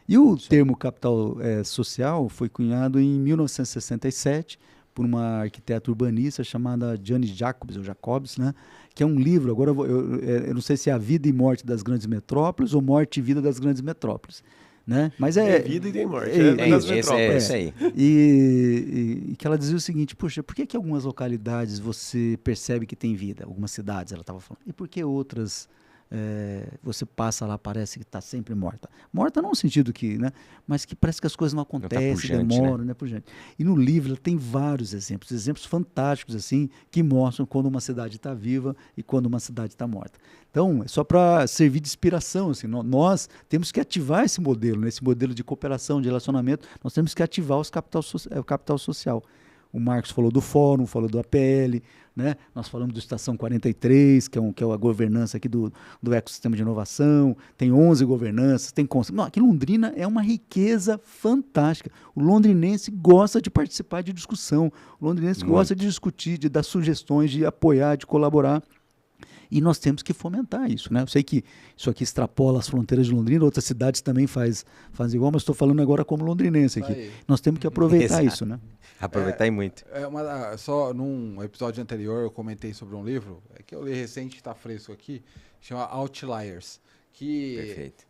Speaker 3: E o termo capital social foi cunhado em 1967 por uma arquiteta urbanista chamada Jane Jacobs, né? Que é um livro, agora eu não sei se é A Vida e Morte das Grandes Metrópoles ou Morte e Vida das Grandes Metrópoles. Né? Mas
Speaker 1: tem vida e tem morte.
Speaker 4: Isso aí.
Speaker 3: E que ela dizia o seguinte, puxa, por que algumas localidades você percebe que tem vida? Algumas cidades, ela estava falando. E por que outras você passa lá, parece que está sempre morta? Morta não no sentido que, né? Mas que parece que as coisas não acontecem, demoram, né? Pujante. E no livro ela tem vários exemplos fantásticos assim, que mostram quando uma cidade está viva e quando uma cidade está morta. Então, é só para servir de inspiração. Assim, nós temos que ativar esse modelo, né? Esse modelo de cooperação, de relacionamento, nós temos que ativar o capital social. O Marcos falou do fórum, falou do APL, né? Nós falamos do Estação 43, que é a governança aqui do ecossistema de inovação, tem 11 governanças, tem conselho. Aqui Londrina é uma riqueza fantástica. O londrinense gosta de participar de discussão, o londrinense gosta de discutir, de dar sugestões, de apoiar, de colaborar. E nós temos que fomentar isso, né? Eu sei que isso aqui extrapola as fronteiras de Londrina, outras cidades também fazem igual, mas estou falando agora como londrinense aqui. Aí. Nós temos que aproveitar isso, né?
Speaker 4: Aproveitar e muito.
Speaker 2: Só num episódio anterior eu comentei sobre um livro, que eu li recente, está fresco aqui, chama Outliers, que
Speaker 4: Perfeito.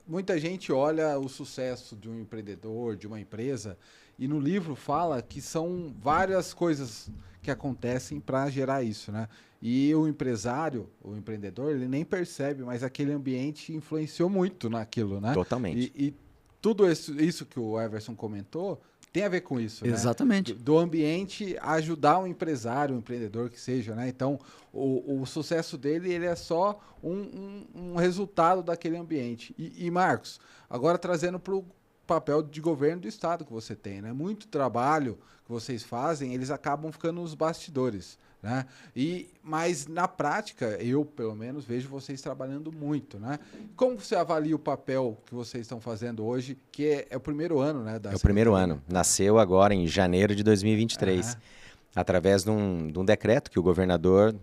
Speaker 2: Muita gente olha o sucesso de um empreendedor, de uma empresa, e no livro fala que são várias coisas que acontecem para gerar isso, né? E o empresário, o empreendedor, ele nem percebe, mas aquele ambiente influenciou muito naquilo, né?
Speaker 4: Totalmente.
Speaker 2: E tudo isso que o Everson comentou tem a ver com isso,
Speaker 3: Exatamente.
Speaker 2: Né? Do ambiente ajudar o empresário, o empreendedor que seja, né? Então, o sucesso dele ele é só um resultado daquele ambiente. E Marcos, agora trazendo para o papel de governo do estado que você tem, né? Muito trabalho que vocês fazem, eles acabam ficando nos bastidores, né? Mas na prática, eu pelo menos vejo vocês trabalhando muito, né? Como você avalia o papel que vocês estão fazendo hoje, que é o primeiro ano, né?
Speaker 4: É o primeiro ano. Nasceu agora em janeiro de 2023, através de um decreto que o governador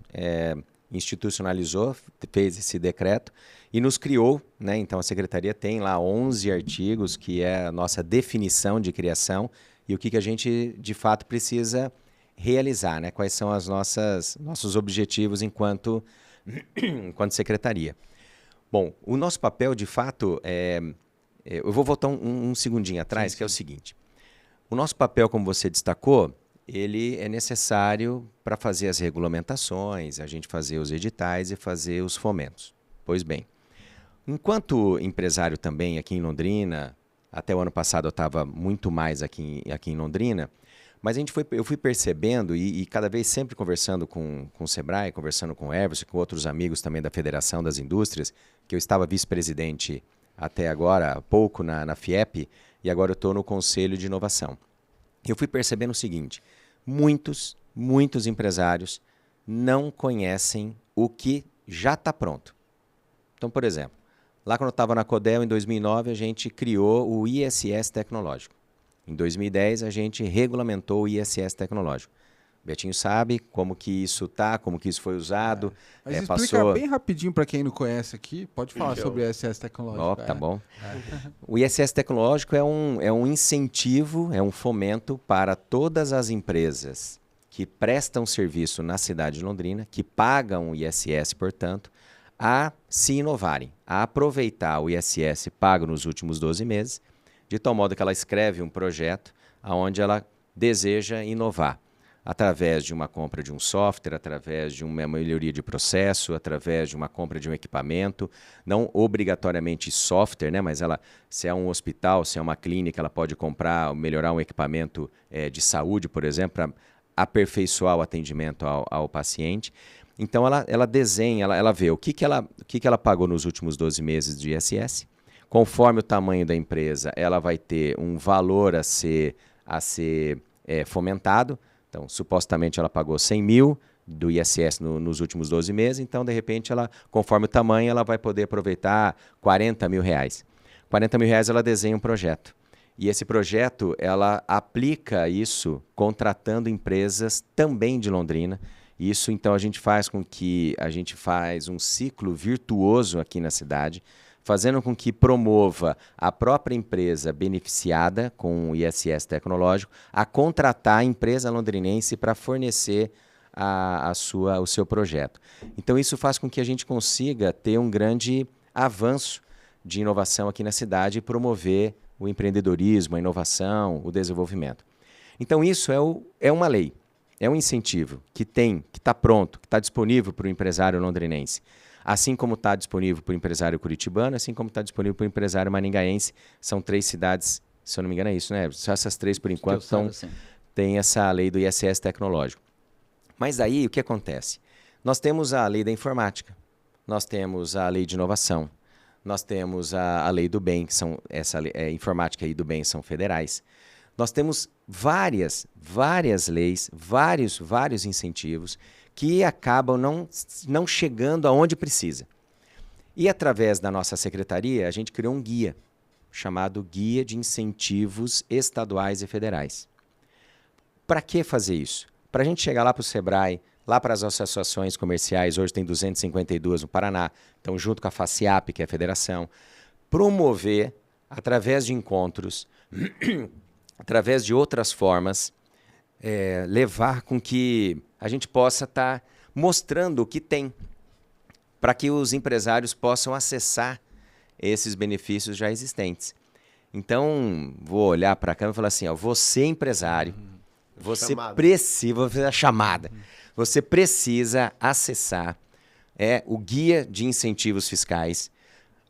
Speaker 4: institucionalizou, fez esse decreto e nos criou, né? Então a secretaria tem lá 11 artigos, que é a nossa definição de criação e o que a gente, de fato, precisa realizar, né? Quais são nossos objetivos enquanto secretaria. Bom, o nosso papel, de fato, eu vou voltar um segundinho atrás, que é o seguinte. O nosso papel, como você destacou, ele é necessário para fazer as regulamentações, a gente fazer os editais e fazer os fomentos. Pois bem, enquanto empresário também aqui em Londrina, até o ano passado eu estava muito mais aqui em Londrina, mas eu fui percebendo e cada vez sempre conversando com o Sebrae, conversando com o Everson, com outros amigos também da Federação das Indústrias, que eu estava vice-presidente até agora, há pouco na FIEP, e agora eu estou no Conselho de Inovação. Eu fui percebendo o seguinte, muitos empresários não conhecem o que já está pronto. Então, por exemplo, lá quando eu estava na Codel, em 2009, a gente criou o ISS tecnológico. Em 2010, a gente regulamentou o ISS tecnológico. Betinho sabe como que isso tá, como que isso foi usado.
Speaker 2: Mas explica bem rapidinho para quem não conhece aqui, pode falar sobre o ISS tecnológico.
Speaker 4: Tá bom. O ISS tecnológico é um incentivo, é um fomento para todas as empresas que prestam serviço na cidade de Londrina, que pagam o ISS, portanto, a se inovarem, a aproveitar o ISS pago nos últimos 12 meses, de tal modo que ela escreve um projeto onde ela deseja inovar, através de uma compra de um software, através de uma melhoria de processo, através de uma compra de um equipamento, não obrigatoriamente software, né? Mas se é um hospital, se é uma clínica, ela pode comprar, melhorar um equipamento de saúde, por exemplo, para aperfeiçoar o atendimento ao paciente. Então, ela desenha, ela vê o que ela pagou nos últimos 12 meses de ISS. Conforme o tamanho da empresa, ela vai ter um valor a ser fomentado. Então, supostamente, ela pagou 100 mil do ISS nos últimos 12 meses. Então, de repente, conforme o tamanho, ela vai poder aproveitar 40 mil reais. 40 mil reais, ela desenha um projeto. E esse projeto, ela aplica isso contratando empresas também de Londrina. Isso, então, a gente faz com que a gente faz um ciclo virtuoso aqui na cidade, fazendo com que promova a própria empresa beneficiada com o ISS tecnológico a contratar a empresa londrinense para fornecer o seu projeto. Então, isso faz com que a gente consiga ter um grande avanço de inovação aqui na cidade e promover o empreendedorismo, a inovação, o desenvolvimento. Então, isso é uma lei, é um incentivo que está pronto, que está disponível para o empresário londrinense. Assim como está disponível para o empresário curitibano, assim como está disponível para o empresário maringaense. São 3 cidades, se eu não me engano é isso, né? Só essas 3 por enquanto tem essa lei do ISS tecnológico. Mas aí o que acontece? Nós temos a lei da informática, nós temos a lei de inovação, nós temos a lei do bem, que são informática e do bem são federais. Nós temos várias leis, vários incentivos que acabam não chegando aonde precisa. E através da nossa secretaria, a gente criou um guia, chamado Guia de Incentivos Estaduais e Federais. Para que fazer isso? Para a gente chegar lá para o Sebrae, lá para as associações comerciais, hoje tem 252 no Paraná, então junto com a FACIAP, que é a federação, promover, através de encontros, através de outras formas, levar com que a gente possa estar mostrando o que tem, para que os empresários possam acessar esses benefícios já existentes. Então, vou olhar para a câmera e falar assim, você empresário, você precisa, vou fazer a chamada, você precisa acessar o Guia de Incentivos Fiscais,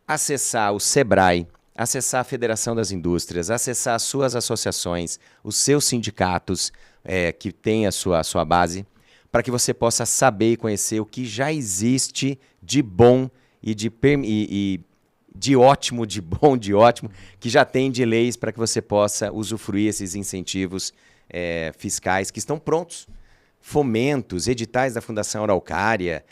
Speaker 4: acessar o Sebrae, acessar a Federação das Indústrias, acessar as suas associações, os seus sindicatos que têm a sua base, para que você possa saber e conhecer o que já existe de bom e de ótimo, que já tem de leis para que você possa usufruir esses incentivos fiscais que estão prontos. Fomentos, editais da Fundação Araucária,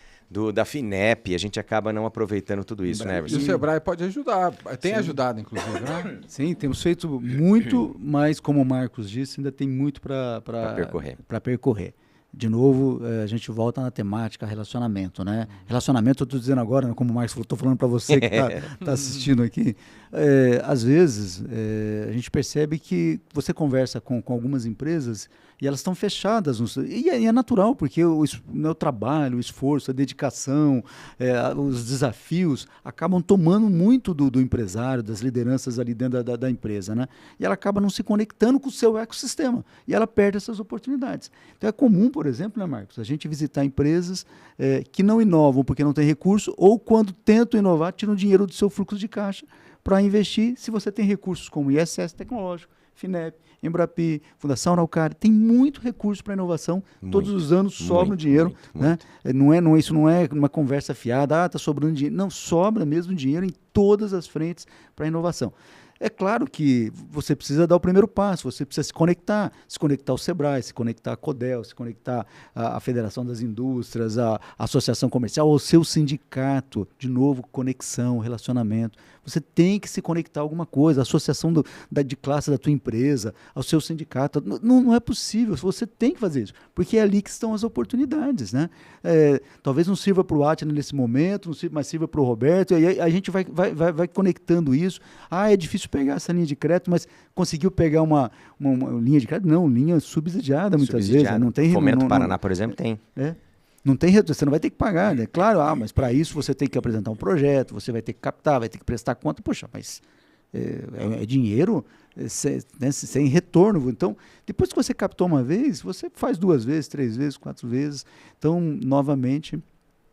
Speaker 4: da FINEP, a gente acaba não aproveitando tudo isso, né, Everson?
Speaker 2: E o Sebrae pode ajudar, tem ajudado, inclusive, né?
Speaker 3: Sim, temos feito muito, mas como o Marcos disse, ainda tem muito para percorrer. de novo, a gente volta na temática relacionamento, né? Relacionamento, eu estou dizendo agora, né, como o Marcos falou, estou falando para você que está assistindo aqui. Às vezes, a gente percebe que você conversa com algumas empresas e elas estão fechadas. E é natural, porque o trabalho, o esforço, a dedicação, os desafios acabam tomando muito do empresário, das lideranças ali dentro da empresa, né? E ela acaba não se conectando com o seu ecossistema. E ela perde essas oportunidades. Então é comum, por exemplo, né, Marcos, a gente visitar empresas que não inovam porque não tem recurso, ou quando tentam inovar, tiram dinheiro do seu fluxo de caixa para investir, se você tem recursos como ISS Tecnológico, FINEP, Embrapi, Fundação Araucária, tem muito recurso para inovação, todos os anos sobra dinheiro, né? Isso não é uma conversa fiada, está sobrando dinheiro, não, sobra mesmo dinheiro em todas as frentes para inovação. É claro que você precisa dar o primeiro passo, você precisa se conectar ao Sebrae, se conectar à CODEL, se conectar à Federação das Indústrias, à Associação Comercial, ao seu sindicato, de novo, conexão, relacionamento. Você tem que se conectar a alguma coisa, à associação de classe da tua empresa, ao seu sindicato. Não é possível, você tem que fazer isso, porque é ali que estão as oportunidades, né? Talvez não sirva para o Atila nesse momento, mas sirva para o Roberto, e aí a gente vai conectando isso. É difícil pegar essa linha de crédito, mas conseguiu pegar uma linha de crédito? Não, linha subsidiada muitas vezes. Não tem,
Speaker 4: Fomento Paraná, por exemplo, tem.
Speaker 3: Não tem retorno, você não vai ter que pagar, né? Claro, mas para isso você tem que apresentar um projeto, você vai ter que captar, vai ter que prestar conta. Poxa, mas é dinheiro sem retorno. Então, depois que você captou uma vez, você faz 2 vezes, 3 vezes, 4 vezes. Então, novamente,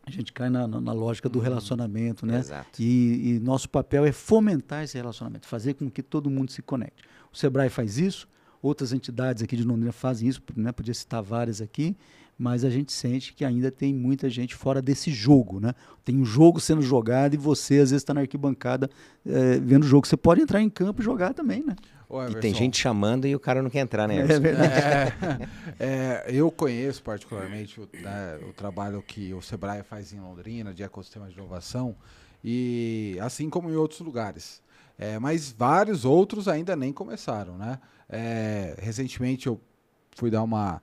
Speaker 3: a gente cai na lógica do relacionamento, né?
Speaker 4: Exato.
Speaker 3: E nosso papel é fomentar esse relacionamento, fazer com que todo mundo se conecte. O Sebrae faz isso, outras entidades aqui de Londrina fazem isso, né? Podia citar várias aqui, mas a gente sente que ainda tem muita gente fora desse jogo, né? Tem um jogo sendo jogado e você, às vezes, está na arquibancada vendo o jogo. Você pode entrar em campo e jogar também, né?
Speaker 4: E tem gente chamando e o cara não quer entrar, né?
Speaker 3: É verdade.
Speaker 2: Eu conheço particularmente o trabalho que o Sebrae faz em Londrina, de ecossistema de inovação, e assim como em outros lugares. Mas vários outros ainda nem começaram, né? Recentemente eu fui dar uma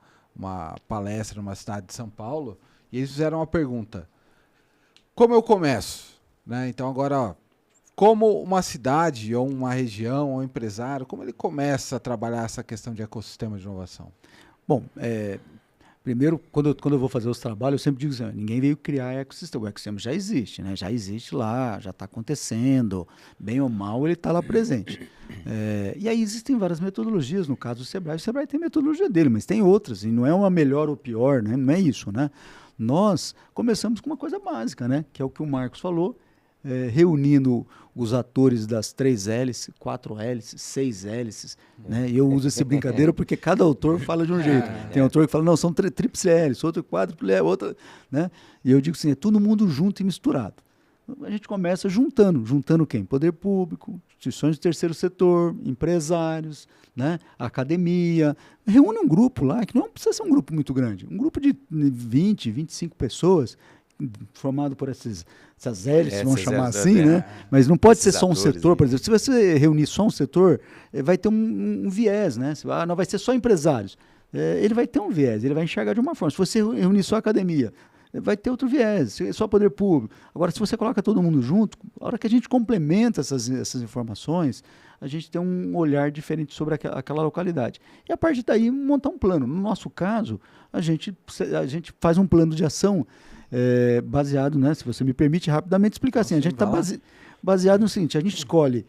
Speaker 2: palestra numa cidade de São Paulo e eles fizeram uma pergunta: como eu começo? Né? Então agora, como uma cidade ou uma região ou um empresário, como ele começa a trabalhar essa questão de ecossistema de inovação?
Speaker 3: Bom, primeiro, quando eu vou fazer os trabalhos, eu sempre digo assim, ninguém veio criar ecossistema. O ecossistema já existe, né? Já existe lá, já está acontecendo, bem ou mal, ele está lá presente. E aí existem várias metodologias, no caso do Sebrae. O Sebrae tem a metodologia dele, mas tem outras, e não é uma melhor ou pior, né? Não é isso, né? Nós começamos com uma coisa básica, né? Que é o que o Marcos falou, reunindo os atores das 3 hélices, 4 hélices, 6 hélices, né? E eu uso essa brincadeira porque cada autor fala de um jeito. Tem autor que fala, não, são tríplice hélice, outro 4 hélice, outra, né? E eu digo assim, é todo mundo junto e misturado. A gente começa juntando quem? Poder público, instituições do terceiro setor, empresários, né? Academia. Reúne um grupo lá, que não precisa ser um grupo muito grande, um grupo de 20, 25 pessoas, formado por essas hélices, vamos chamar assim, né? Mas não pode ser só um setor, por exemplo. Se você reunir só um setor, vai ter um viés, né? Não vai ser só empresários. Ele vai ter um viés, ele vai enxergar de uma forma. Se você reunir só a academia, vai ter outro viés, só poder público. Agora, se você coloca todo mundo junto, a hora que a gente complementa essas informações, a gente tem um olhar diferente sobre aquela localidade. E a partir daí, montar um plano. No nosso caso, a gente faz um plano de ação baseado, né, se você me permite rapidamente explicar assim, a gente está baseado no seguinte, a gente escolhe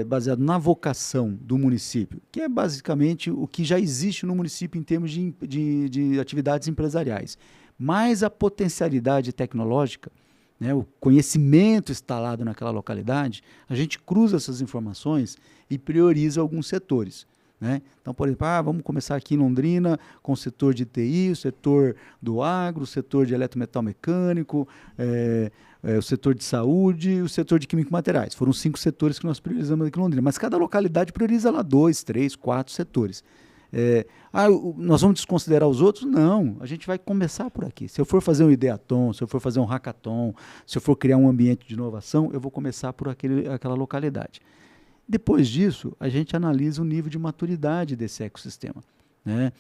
Speaker 3: baseado na vocação do município, que é basicamente o que já existe no município em termos de atividades empresariais, mais a potencialidade tecnológica, né, o conhecimento instalado naquela localidade, a gente cruza essas informações e prioriza alguns setores. Né? Então, por exemplo, vamos começar aqui em Londrina com o setor de TI, o setor do agro, o setor de eletrometal mecânico, o setor de saúde e o setor de químico materiais. Foram 5 setores que nós priorizamos aqui em Londrina, mas cada localidade prioriza lá 2, 3, 4 setores. Nós vamos desconsiderar os outros? Não, a gente vai começar por aqui. Se eu for fazer um ideaton, se eu for fazer um hackathon, se eu for criar um ambiente de inovação, eu vou começar por aquela localidade. Depois disso, a gente analisa o nível de maturidade desse ecossistema, né?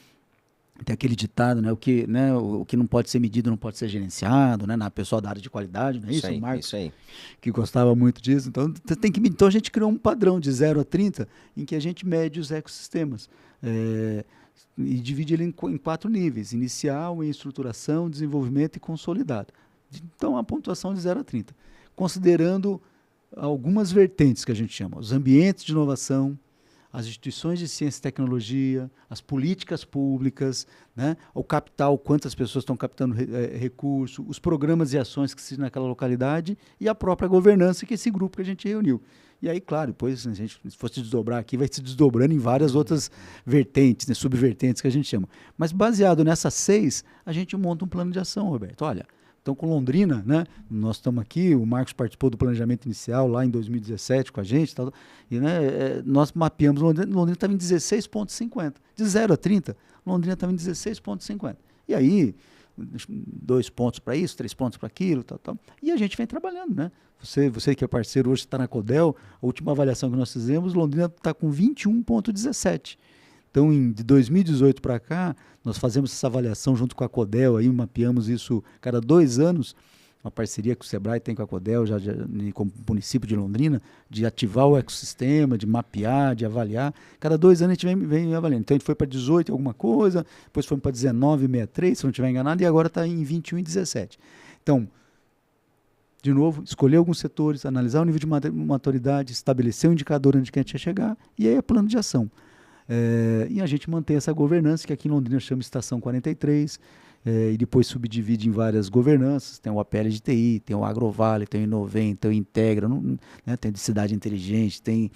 Speaker 3: Tem aquele ditado, o que não pode ser medido não pode ser gerenciado, né? Na pessoa da área de qualidade, não é isso, Marcos?
Speaker 4: Isso aí.
Speaker 3: Que gostava muito disso. Então, você tem que medir. Então, a gente criou um padrão de 0 a 30 em que a gente mede os ecossistemas. E divide ele em 4 níveis: inicial, em estruturação, desenvolvimento e consolidado. Então, a pontuação de 0 a 30. Considerando algumas vertentes que a gente chama: os ambientes de inovação, as instituições de ciência e tecnologia, as políticas públicas, né? O capital, quantas pessoas estão captando recurso, os programas e ações que existem naquela localidade e a própria governança, que é esse grupo que a gente reuniu. E aí, claro, depois, se a gente fosse desdobrar aqui, vai se desdobrando em várias outras vertentes, né, subvertentes que a gente chama. Mas baseado nessas 6, a gente monta um plano de ação, Roberto. Olha, então com Londrina, né, nós estamos aqui, o Marcos participou do planejamento inicial lá em 2017 com a gente, e nós mapeamos, Londrina estava em 16,50. De 0 a 30, Londrina estava em 16,50. E aí, 2 pontos para isso, 3 pontos para aquilo, tal. E a gente vem trabalhando, né? Você que é parceiro hoje está na Codel, a última avaliação que nós fizemos, Londrina está com 21,17. Então, de 2018 para cá, nós fazemos essa avaliação junto com a Codel, aí mapeamos isso cada 2 anos, uma parceria que o Sebrae tem com a Codel, como município de Londrina, de ativar o ecossistema, de mapear, de avaliar. Cada 2 anos a gente vem avaliando. Então, a gente foi para 18 alguma coisa, depois foi para 19,63, se não estiver enganado, e agora está em 21,17. Então, de novo, escolher alguns setores, analisar o nível de maturidade, estabelecer um indicador onde que a gente ia chegar, e aí é plano de ação. E a gente mantém essa governança, que aqui em Londrina chama Estação 43, e depois subdivide em várias governanças. Tem o APL de TI, tem o Agrovale, tem o Inovem, tem o Integra, né, tem de cidade inteligente, tem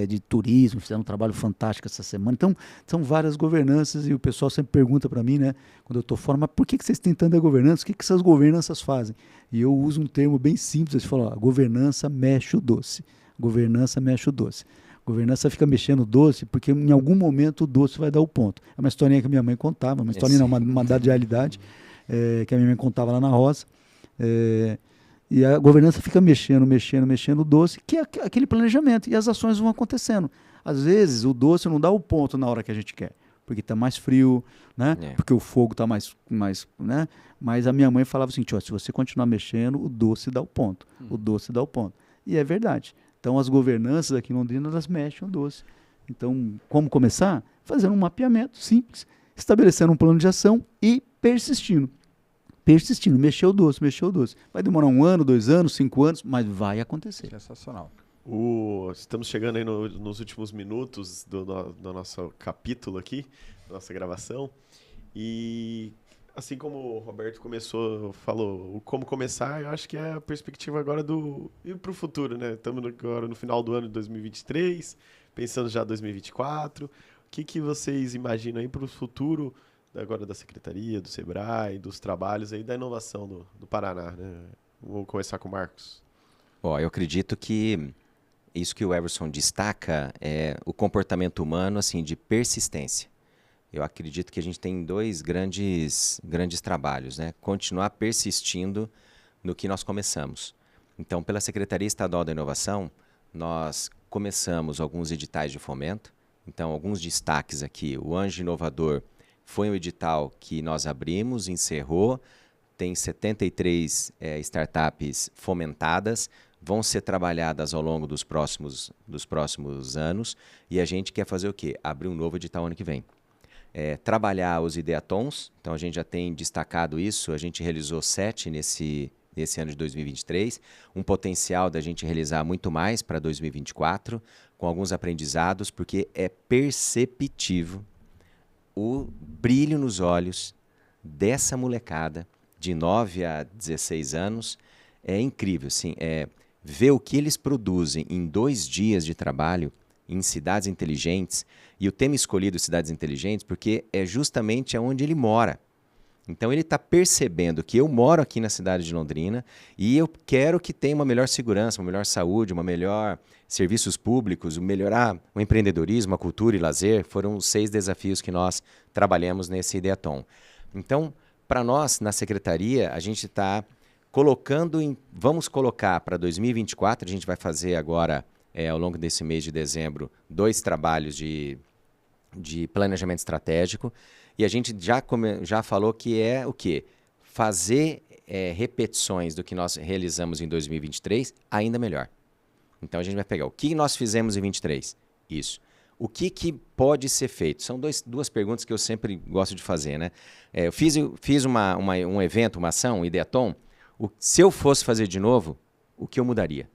Speaker 3: de turismo, fizeram um trabalho fantástico essa semana. Então, são várias governanças, e o pessoal sempre pergunta para mim, né, quando eu estou fora, mas por que vocês têm tanta governança? O que essas governanças fazem? E eu uso um termo bem simples, eu falo, a governança mexe o doce. Governança mexe o doce. Governança fica mexendo o doce, porque em algum momento o doce vai dar o ponto. É uma historinha que minha mãe contava, uma historinha não, uma dada de realidade, que a minha mãe contava lá na roça. E a governança fica mexendo o doce, que é aquele planejamento, e as ações vão acontecendo. Às vezes o doce não dá o ponto na hora que a gente quer, porque está mais frio, né? Porque o fogo está mais, né? Mas a minha mãe falava assim, se você continuar mexendo, o doce dá o ponto. O doce dá o ponto. E é verdade. Então, as governanças aqui em Londrina, elas mexem o doce. Então, como começar? Fazendo um mapeamento simples, estabelecendo um plano de ação e persistindo. Mexer o doce. Vai demorar 1 ano, 2 anos, 5 anos, mas vai acontecer.
Speaker 2: Sensacional.
Speaker 1: Estamos chegando aí nos últimos minutos do nosso capítulo aqui, da nossa gravação. E assim como o Roberto falou, como começar, eu acho que é a perspectiva agora ir para o futuro, né? Estamos agora no final do ano de 2023, pensando já em 2024. O que vocês imaginam aí para o futuro agora da Secretaria, do Sebrae, dos trabalhos aí da inovação do Paraná, né? Vou começar com o Marcos.
Speaker 4: Eu acredito que isso que o Everson destaca é o comportamento humano, assim, de persistência. Eu acredito que a gente tem 2 grandes trabalhos, né? Continuar persistindo no que nós começamos. Então, pela Secretaria Estadual da Inovação, nós começamos alguns editais de fomento. Então, alguns destaques aqui. O Anjo Inovador foi um edital que nós abrimos, encerrou, tem 73 startups fomentadas, vão ser trabalhadas ao longo dos próximos anos, e a gente quer fazer o quê? Abrir um novo edital ano que vem. Trabalhar os ideatons, então a gente já tem destacado isso, a gente realizou 7 nesse ano de 2023, um potencial da gente realizar muito mais para 2024, com alguns aprendizados, porque é perceptível o brilho nos olhos dessa molecada de 9 a 16 anos, é incrível, assim, ver o que eles produzem em 2 dias de trabalho, em cidades inteligentes, e o tema escolhido cidades inteligentes porque é justamente onde ele mora. Então ele está percebendo que eu moro aqui na cidade de Londrina e eu quero que tenha uma melhor segurança, uma melhor saúde, uma melhor serviços públicos, melhorar o empreendedorismo, a cultura e lazer. Foram os 6 desafios que nós trabalhamos nesse Ideaton. Então, para nós, na Secretaria, a gente está vamos colocar para 2024, a gente vai fazer agora, ao longo desse mês de dezembro, 2 trabalhos de planejamento estratégico, E a gente já falou que é o quê? Fazer repetições do que nós realizamos em 2023 ainda melhor. Então a gente vai pegar o que nós fizemos em 23, isso. O que pode ser feito? São duas perguntas que eu sempre gosto de fazer, né? Eu fiz um evento, uma ação, um Ideaton. Se eu fosse fazer de novo, o que eu mudaria?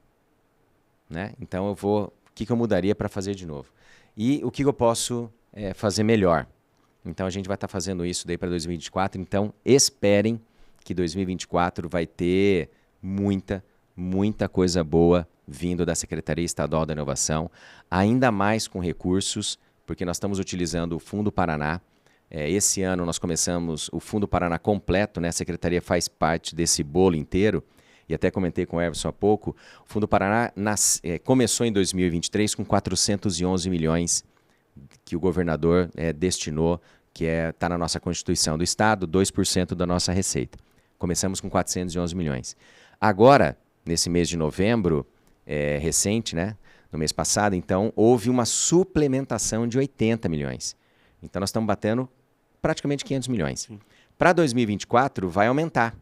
Speaker 4: Né? Então o que eu mudaria para fazer de novo? E o que eu posso fazer melhor? Então a gente vai estar fazendo isso daí para 2024. Então esperem que 2024 vai ter muita coisa boa vindo da Secretaria Estadual da Inovação, ainda mais com recursos, porque nós estamos utilizando o Fundo Paraná. Esse ano nós começamos o Fundo Paraná completo, né? A Secretaria faz parte desse bolo inteiro, e até comentei com o Everson há pouco, o Fundo Paraná começou em 2023 com 411 milhões que o governador destinou, que está na nossa Constituição do Estado, 2% da nossa receita. Começamos com 411 milhões. Agora, nesse mês de novembro, recente, né? No mês passado, então, houve uma suplementação de 80 milhões. Então, nós estamos batendo praticamente 500 milhões. Para 2024, vai aumentar.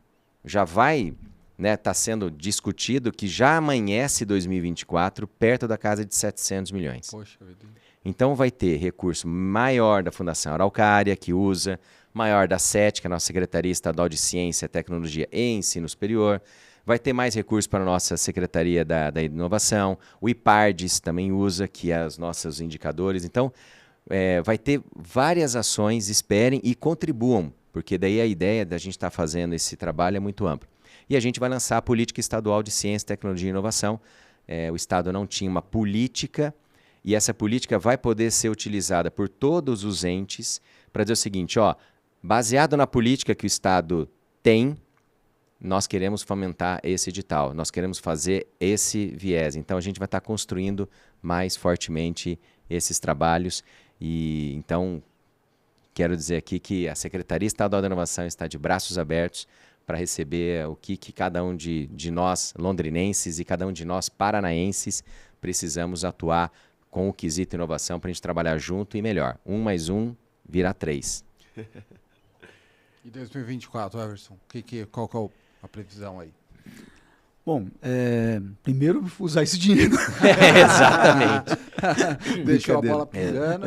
Speaker 4: Já vai, né, tá sendo discutido que já amanhece 2024 perto da casa de 700 milhões.
Speaker 2: Poxa vida.
Speaker 4: Então, vai ter recurso maior da Fundação Araucária, que usa, maior da SET, que é a nossa Secretaria Estadual de Ciência, Tecnologia e Ensino Superior. Vai ter mais recursos para a nossa Secretaria da Inovação. O IPARDES também usa, que é os nossos indicadores. Então, vai ter várias ações, esperem e contribuam, porque daí a ideia da gente estar fazendo esse trabalho é muito amplo. E a gente vai lançar a Política Estadual de Ciência, Tecnologia e Inovação. O Estado não tinha uma política, e essa política vai poder ser utilizada por todos os entes para dizer o seguinte, baseado na política que o Estado tem, nós queremos fomentar esse edital, nós queremos fazer esse viés. Então, a gente vai estar construindo mais fortemente esses trabalhos. E então, quero dizer aqui que a Secretaria Estadual da Inovação está de braços abertos para receber o que cada um de nós londrinenses e cada um de nós paranaenses precisamos atuar com o quesito inovação para a gente trabalhar junto e melhor. 1 mais 1 vira 3.
Speaker 2: E 2024, Everson? Qual que é a previsão aí?
Speaker 3: Bom, primeiro usar esse dinheiro.
Speaker 4: Exatamente.
Speaker 2: Deixou a bola pegando.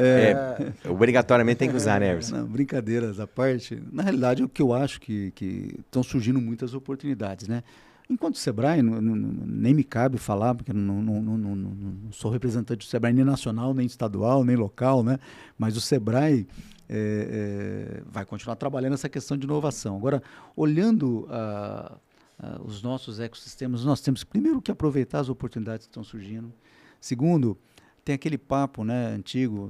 Speaker 4: Obrigatoriamente tem que usar, né, Everson?
Speaker 3: Não, brincadeiras à parte. Na realidade, o que eu acho que estão surgindo muitas oportunidades, né? Enquanto o Sebrae, nem me cabe falar, porque não sou representante do Sebrae nem nacional, nem estadual, nem local, né? Mas o Sebrae vai continuar trabalhando essa questão de inovação. Agora, olhando os nossos ecossistemas, nós temos primeiro que aproveitar as oportunidades que estão surgindo. Segundo, tem aquele papo, né, antigo,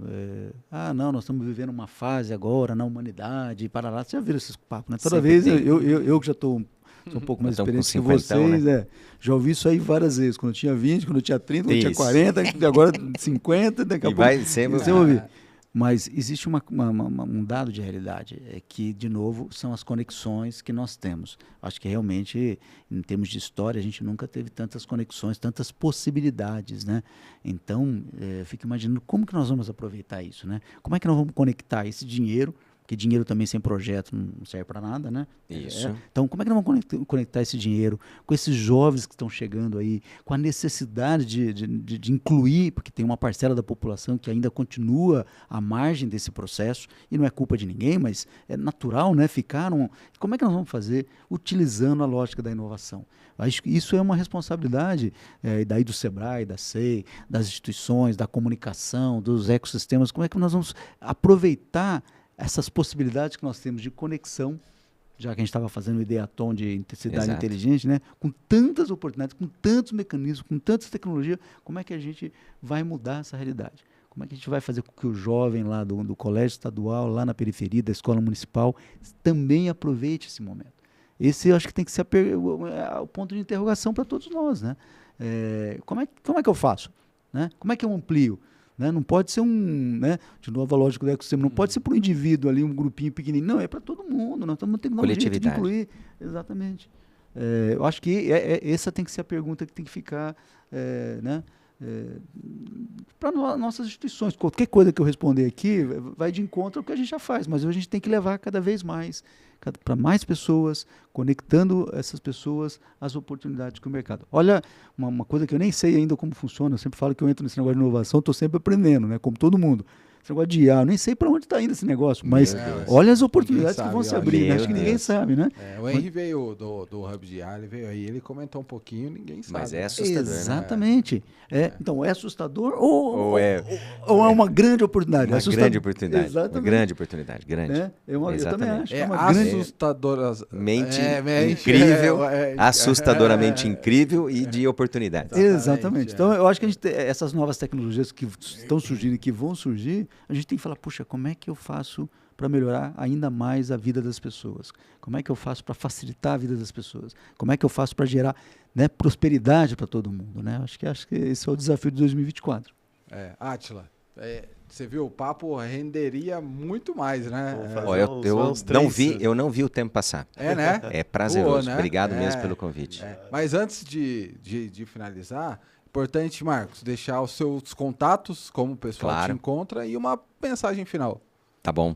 Speaker 3: não, nós estamos vivendo uma fase agora na humanidade, parará. Você já viram esses papos, né? Toda
Speaker 4: Sempre
Speaker 3: vez,
Speaker 4: tem.
Speaker 3: eu que já estou um pouco mais experiente que vocês,
Speaker 4: né?
Speaker 3: Já ouvi isso aí várias vezes, quando eu tinha 20, quando eu tinha 30, quando eu tinha
Speaker 4: Isso.
Speaker 3: 40, agora 50, daqui a pouco.
Speaker 4: Vai sempre...
Speaker 3: Você ouve. Mas existe um dado de realidade, que, de novo, são as conexões que nós temos. Acho que realmente, em termos de história, a gente nunca teve tantas conexões, tantas possibilidades, né? Então, eu fico imaginando como que nós vamos aproveitar isso, né? Como é que nós vamos conectar esse dinheiro, porque dinheiro também sem projeto não serve para nada, né?
Speaker 4: Isso.
Speaker 3: Então, como é que nós vamos conectar esse dinheiro com esses jovens que estão chegando aí, com a necessidade de incluir, porque tem uma parcela da população que ainda continua à margem desse processo, e não é culpa de ninguém, mas é natural, né? Como é que nós vamos fazer utilizando a lógica da inovação? Acho que isso é uma responsabilidade daí do Sebrae, da SEI, das instituições, da comunicação, dos ecossistemas. Como é que nós vamos aproveitar essas possibilidades que nós temos de conexão, já que a gente estava fazendo o Ideaton de cidade
Speaker 4: Exato.
Speaker 3: inteligente, né? Com tantas oportunidades, com tantos mecanismos, com tantas tecnologias, como é que a gente vai mudar essa realidade? Como é que a gente vai fazer com que o jovem lá do colégio estadual, lá na periferia, da escola municipal, também aproveite esse momento? Esse eu acho que tem que ser o ponto de interrogação para todos nós, né? Como é que eu faço? Né? Como é que eu amplio? Né? Não pode ser de novo a lógica do ecossistema, não pode ser para um indivíduo ali, um grupinho pequenininho, não, é para todo mundo, nós estamos tendo que dar um jeito de incluir. Exatamente. Eu acho que essa tem que ser a pergunta que tem que ficar para nossas instituições. Qualquer coisa que eu responder aqui vai de encontro ao que a gente já faz, mas a gente tem que levar cada vez mais para mais pessoas, conectando essas pessoas às oportunidades que o mercado. Olha, uma coisa que eu nem sei ainda como funciona, eu sempre falo que eu entro nesse negócio de inovação, estou sempre aprendendo, né, como todo mundo. Esse negócio de IA, eu nem sei para onde está indo esse negócio, mas olha as oportunidades que vão se abrir, né? Acho que ninguém sabe, né?
Speaker 2: O Henry veio do Hub de IA, ele veio aí, ele comentou um pouquinho, ninguém sabe.
Speaker 4: Mas é assustador,
Speaker 3: exatamente. Né? Então, é assustador ou é uma grande oportunidade?
Speaker 4: Uma grande oportunidade.
Speaker 3: Exatamente.
Speaker 4: Uma grande oportunidade, grande.
Speaker 3: Eu também acho.
Speaker 2: É
Speaker 3: uma grande...
Speaker 2: assustadoramente
Speaker 4: incrível, assustadoramente incrível e de oportunidades.
Speaker 3: Exatamente. Então, eu acho que essas novas tecnologias que estão surgindo e que vão surgir, a gente tem que falar, puxa, como é que eu faço para melhorar ainda mais a vida das pessoas? Como é que eu faço para facilitar a vida das pessoas? Como é que eu faço para gerar, né, prosperidade para todo mundo? Né? Acho que esse é o desafio de 2024.
Speaker 2: Átila, você viu, o papo renderia muito mais, né?
Speaker 4: Eu não vi o tempo passar.
Speaker 2: Né?
Speaker 4: É prazeroso.
Speaker 2: Né?
Speaker 4: Obrigado mesmo pelo convite.
Speaker 2: Mas antes de finalizar, importante, Marcos, deixar os seus contatos, como o pessoal te encontra, e uma mensagem final.
Speaker 4: Tá bom.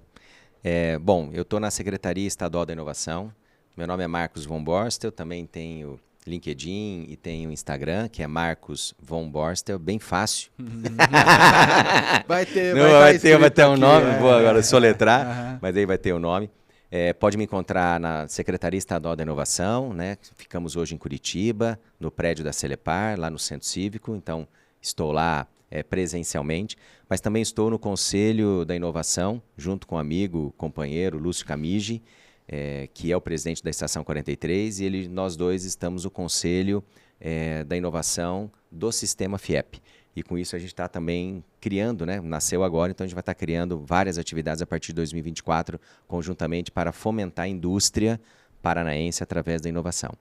Speaker 4: Eu estou na Secretaria Estadual da Inovação. Meu nome é Marcos von Borstel, também tenho LinkedIn e tenho Instagram, que é Marcos von Borstel, bem fácil.
Speaker 2: Vai ter
Speaker 4: um nome, vou agora soletrar, mas aí vai ter o nome. Pode me encontrar na Secretaria Estadual da Inovação, né? Ficamos hoje em Curitiba, no prédio da Celepar, lá no Centro Cívico, então estou lá presencialmente, mas também estou no Conselho da Inovação, junto com o amigo, companheiro Lúcio Camigi, que é o presidente da Estação 43, e nós dois estamos no Conselho da Inovação do Sistema FIEP. E com isso a gente está também criando, né? Nasceu agora, então a gente vai estar criando várias atividades a partir de 2024, conjuntamente para fomentar a indústria paranaense através da inovação.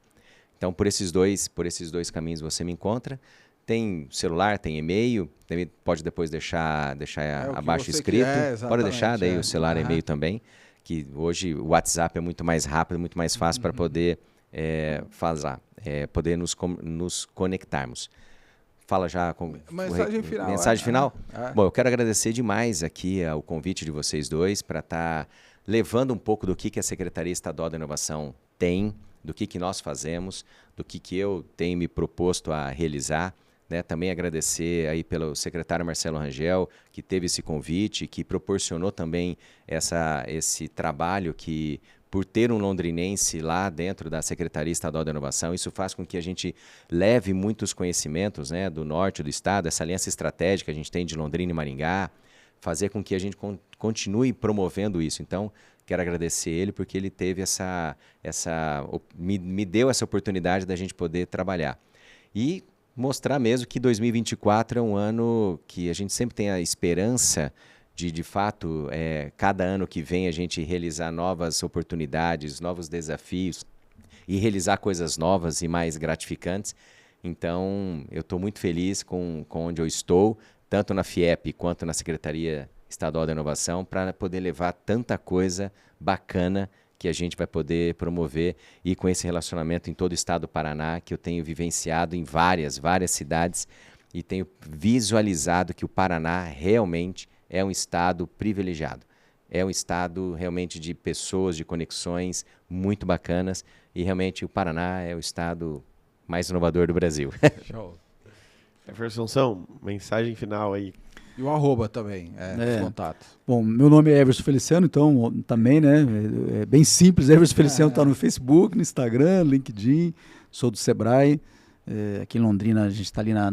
Speaker 4: Então, por esses dois caminhos você me encontra. Tem celular, tem e-mail, também pode depois deixar abaixo escrito. Pode deixar daí o celular e e-mail também, que hoje o WhatsApp é muito mais rápido, muito mais fácil para poder poder nos conectarmos. Fala já com
Speaker 2: mensagem final.
Speaker 4: Bom, eu quero agradecer demais aqui o convite de vocês dois para estar levando um pouco do que a Secretaria Estadual da Inovação tem, do que nós fazemos, do que eu tenho me proposto a realizar. Né? Também agradecer aí pelo secretário Marcelo Rangel, que teve esse convite, que proporcionou também esse trabalho que, por ter um londrinense lá dentro da Secretaria Estadual da Inovação, isso faz com que a gente leve muitos conhecimentos, né, do norte do estado, essa aliança estratégica que a gente tem de Londrina e Maringá, fazer com que a gente continue promovendo isso. Então, quero agradecer ele porque ele teve me deu essa oportunidade da gente poder trabalhar. E mostrar mesmo que 2024 é um ano que a gente sempre tem a esperança de fato, cada ano que vem a gente realizar novas oportunidades, novos desafios e realizar coisas novas e mais gratificantes. Então, eu estou muito feliz com onde eu estou, tanto na FIEP quanto na Secretaria Estadual da Inovação, para poder levar tanta coisa bacana que a gente vai poder promover e com esse relacionamento em todo o estado do Paraná, que eu tenho vivenciado em várias cidades e tenho visualizado que o Paraná realmente é um estado privilegiado. É um estado realmente de pessoas, de conexões muito bacanas e realmente o Paraná é o estado mais inovador do Brasil.
Speaker 2: Show.
Speaker 1: Everson, mensagem final aí.
Speaker 2: E o arroba também, os contatos.
Speaker 3: Bom, meu nome é Everson Feliciano, então também, né, é bem simples. Everson Feliciano está no Facebook, no Instagram, LinkedIn, sou do Sebrae. Aqui em Londrina, a gente está ali na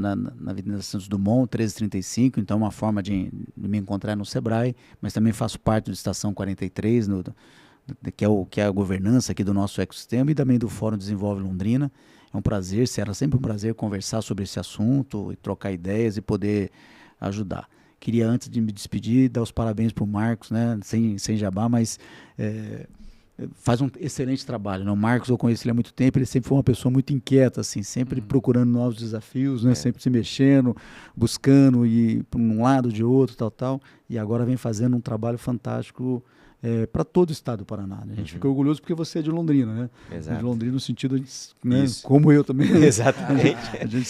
Speaker 3: Avenida Santos Dumont, 1335, então é uma forma de me encontrar no Sebrae, mas também faço parte do Estação 43, que é a governança aqui do nosso ecossistema e também do Fórum Desenvolve Londrina. É um prazer, será sempre um prazer conversar sobre esse assunto e trocar ideias e poder ajudar. Queria, antes de me despedir, dar os parabéns para o Marcos, né? sem jabá, mas faz um excelente trabalho. Né? O Marcos, eu conheço ele há muito tempo, ele sempre foi uma pessoa muito inquieta, assim, sempre procurando novos desafios, né? Sempre se mexendo, buscando ir para um lado, de outro, tal, e agora vem fazendo um trabalho fantástico para todo o estado do Paraná. Né? A gente fica orgulhoso porque você é de Londrina, né?
Speaker 4: Exato.
Speaker 3: De Londrina no sentido, né? Como eu também.
Speaker 4: Exatamente.
Speaker 3: A gente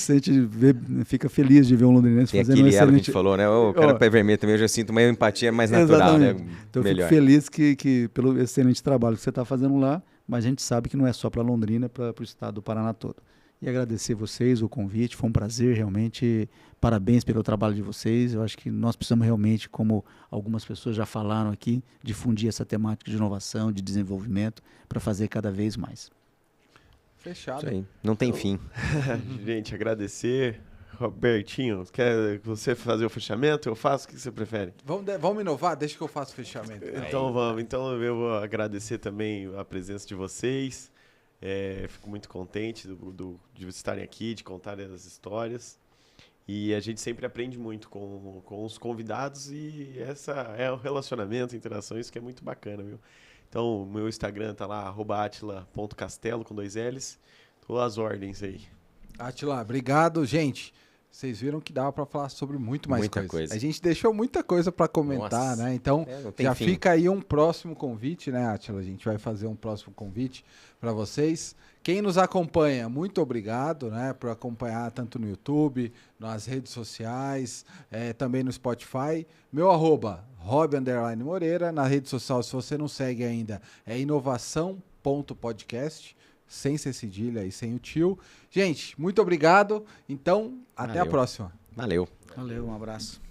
Speaker 3: fica feliz de ver um londrinense
Speaker 4: Tem
Speaker 3: fazendo
Speaker 4: aquele elo que a
Speaker 3: excelente...
Speaker 4: gente falou, né? O cara pé vermelho também, eu já sinto uma empatia mais natural,
Speaker 3: Exatamente.
Speaker 4: né?
Speaker 3: Então eu
Speaker 4: Melhor.
Speaker 3: fico feliz que pelo excelente trabalho que você está fazendo lá, mas a gente sabe que não é só para Londrina, é para o estado do Paraná todo. E agradecer vocês o convite, foi um prazer realmente, parabéns pelo trabalho de vocês. Eu acho que nós precisamos realmente, como algumas pessoas já falaram aqui, difundir essa temática de inovação, de desenvolvimento, para fazer cada vez mais.
Speaker 2: Fechado.
Speaker 4: Isso aí. Não tem fim.
Speaker 1: Gente, agradecer. Robertinho, quer você fazer o fechamento? Eu faço? O que você prefere?
Speaker 2: Vamos inovar? Deixa que eu faço o fechamento.
Speaker 1: Então vamos. Então eu vou agradecer também a presença de vocês. Fico muito contente de estarem aqui, de contar as histórias. E a gente sempre aprende muito com os convidados e essa é o relacionamento, interação, isso que é muito bacana, viu? Então, o meu Instagram tá lá, @atila.castelo, com 2 L's. Tô às ordens aí.
Speaker 2: Atila, obrigado. Gente, vocês viram que dava para falar sobre muito mais
Speaker 4: Muita coisa.
Speaker 2: A gente deixou muita coisa para comentar,
Speaker 4: Nossa.
Speaker 2: né? Então,
Speaker 4: Não tem
Speaker 2: já
Speaker 4: fim.
Speaker 2: fica aí um próximo convite, né, Atila? A gente vai fazer um próximo convite para vocês. Quem nos acompanha, muito obrigado, né, por acompanhar tanto no YouTube, nas redes sociais, também no Spotify. Meu @Rob_Moreira. Na rede social, se você não segue ainda, é inovação.podcast. Sem ser cedilha e sem o tio. Gente, muito obrigado. Então, até a
Speaker 4: Valeu.
Speaker 2: próxima.
Speaker 4: Valeu.
Speaker 3: Valeu, um abraço.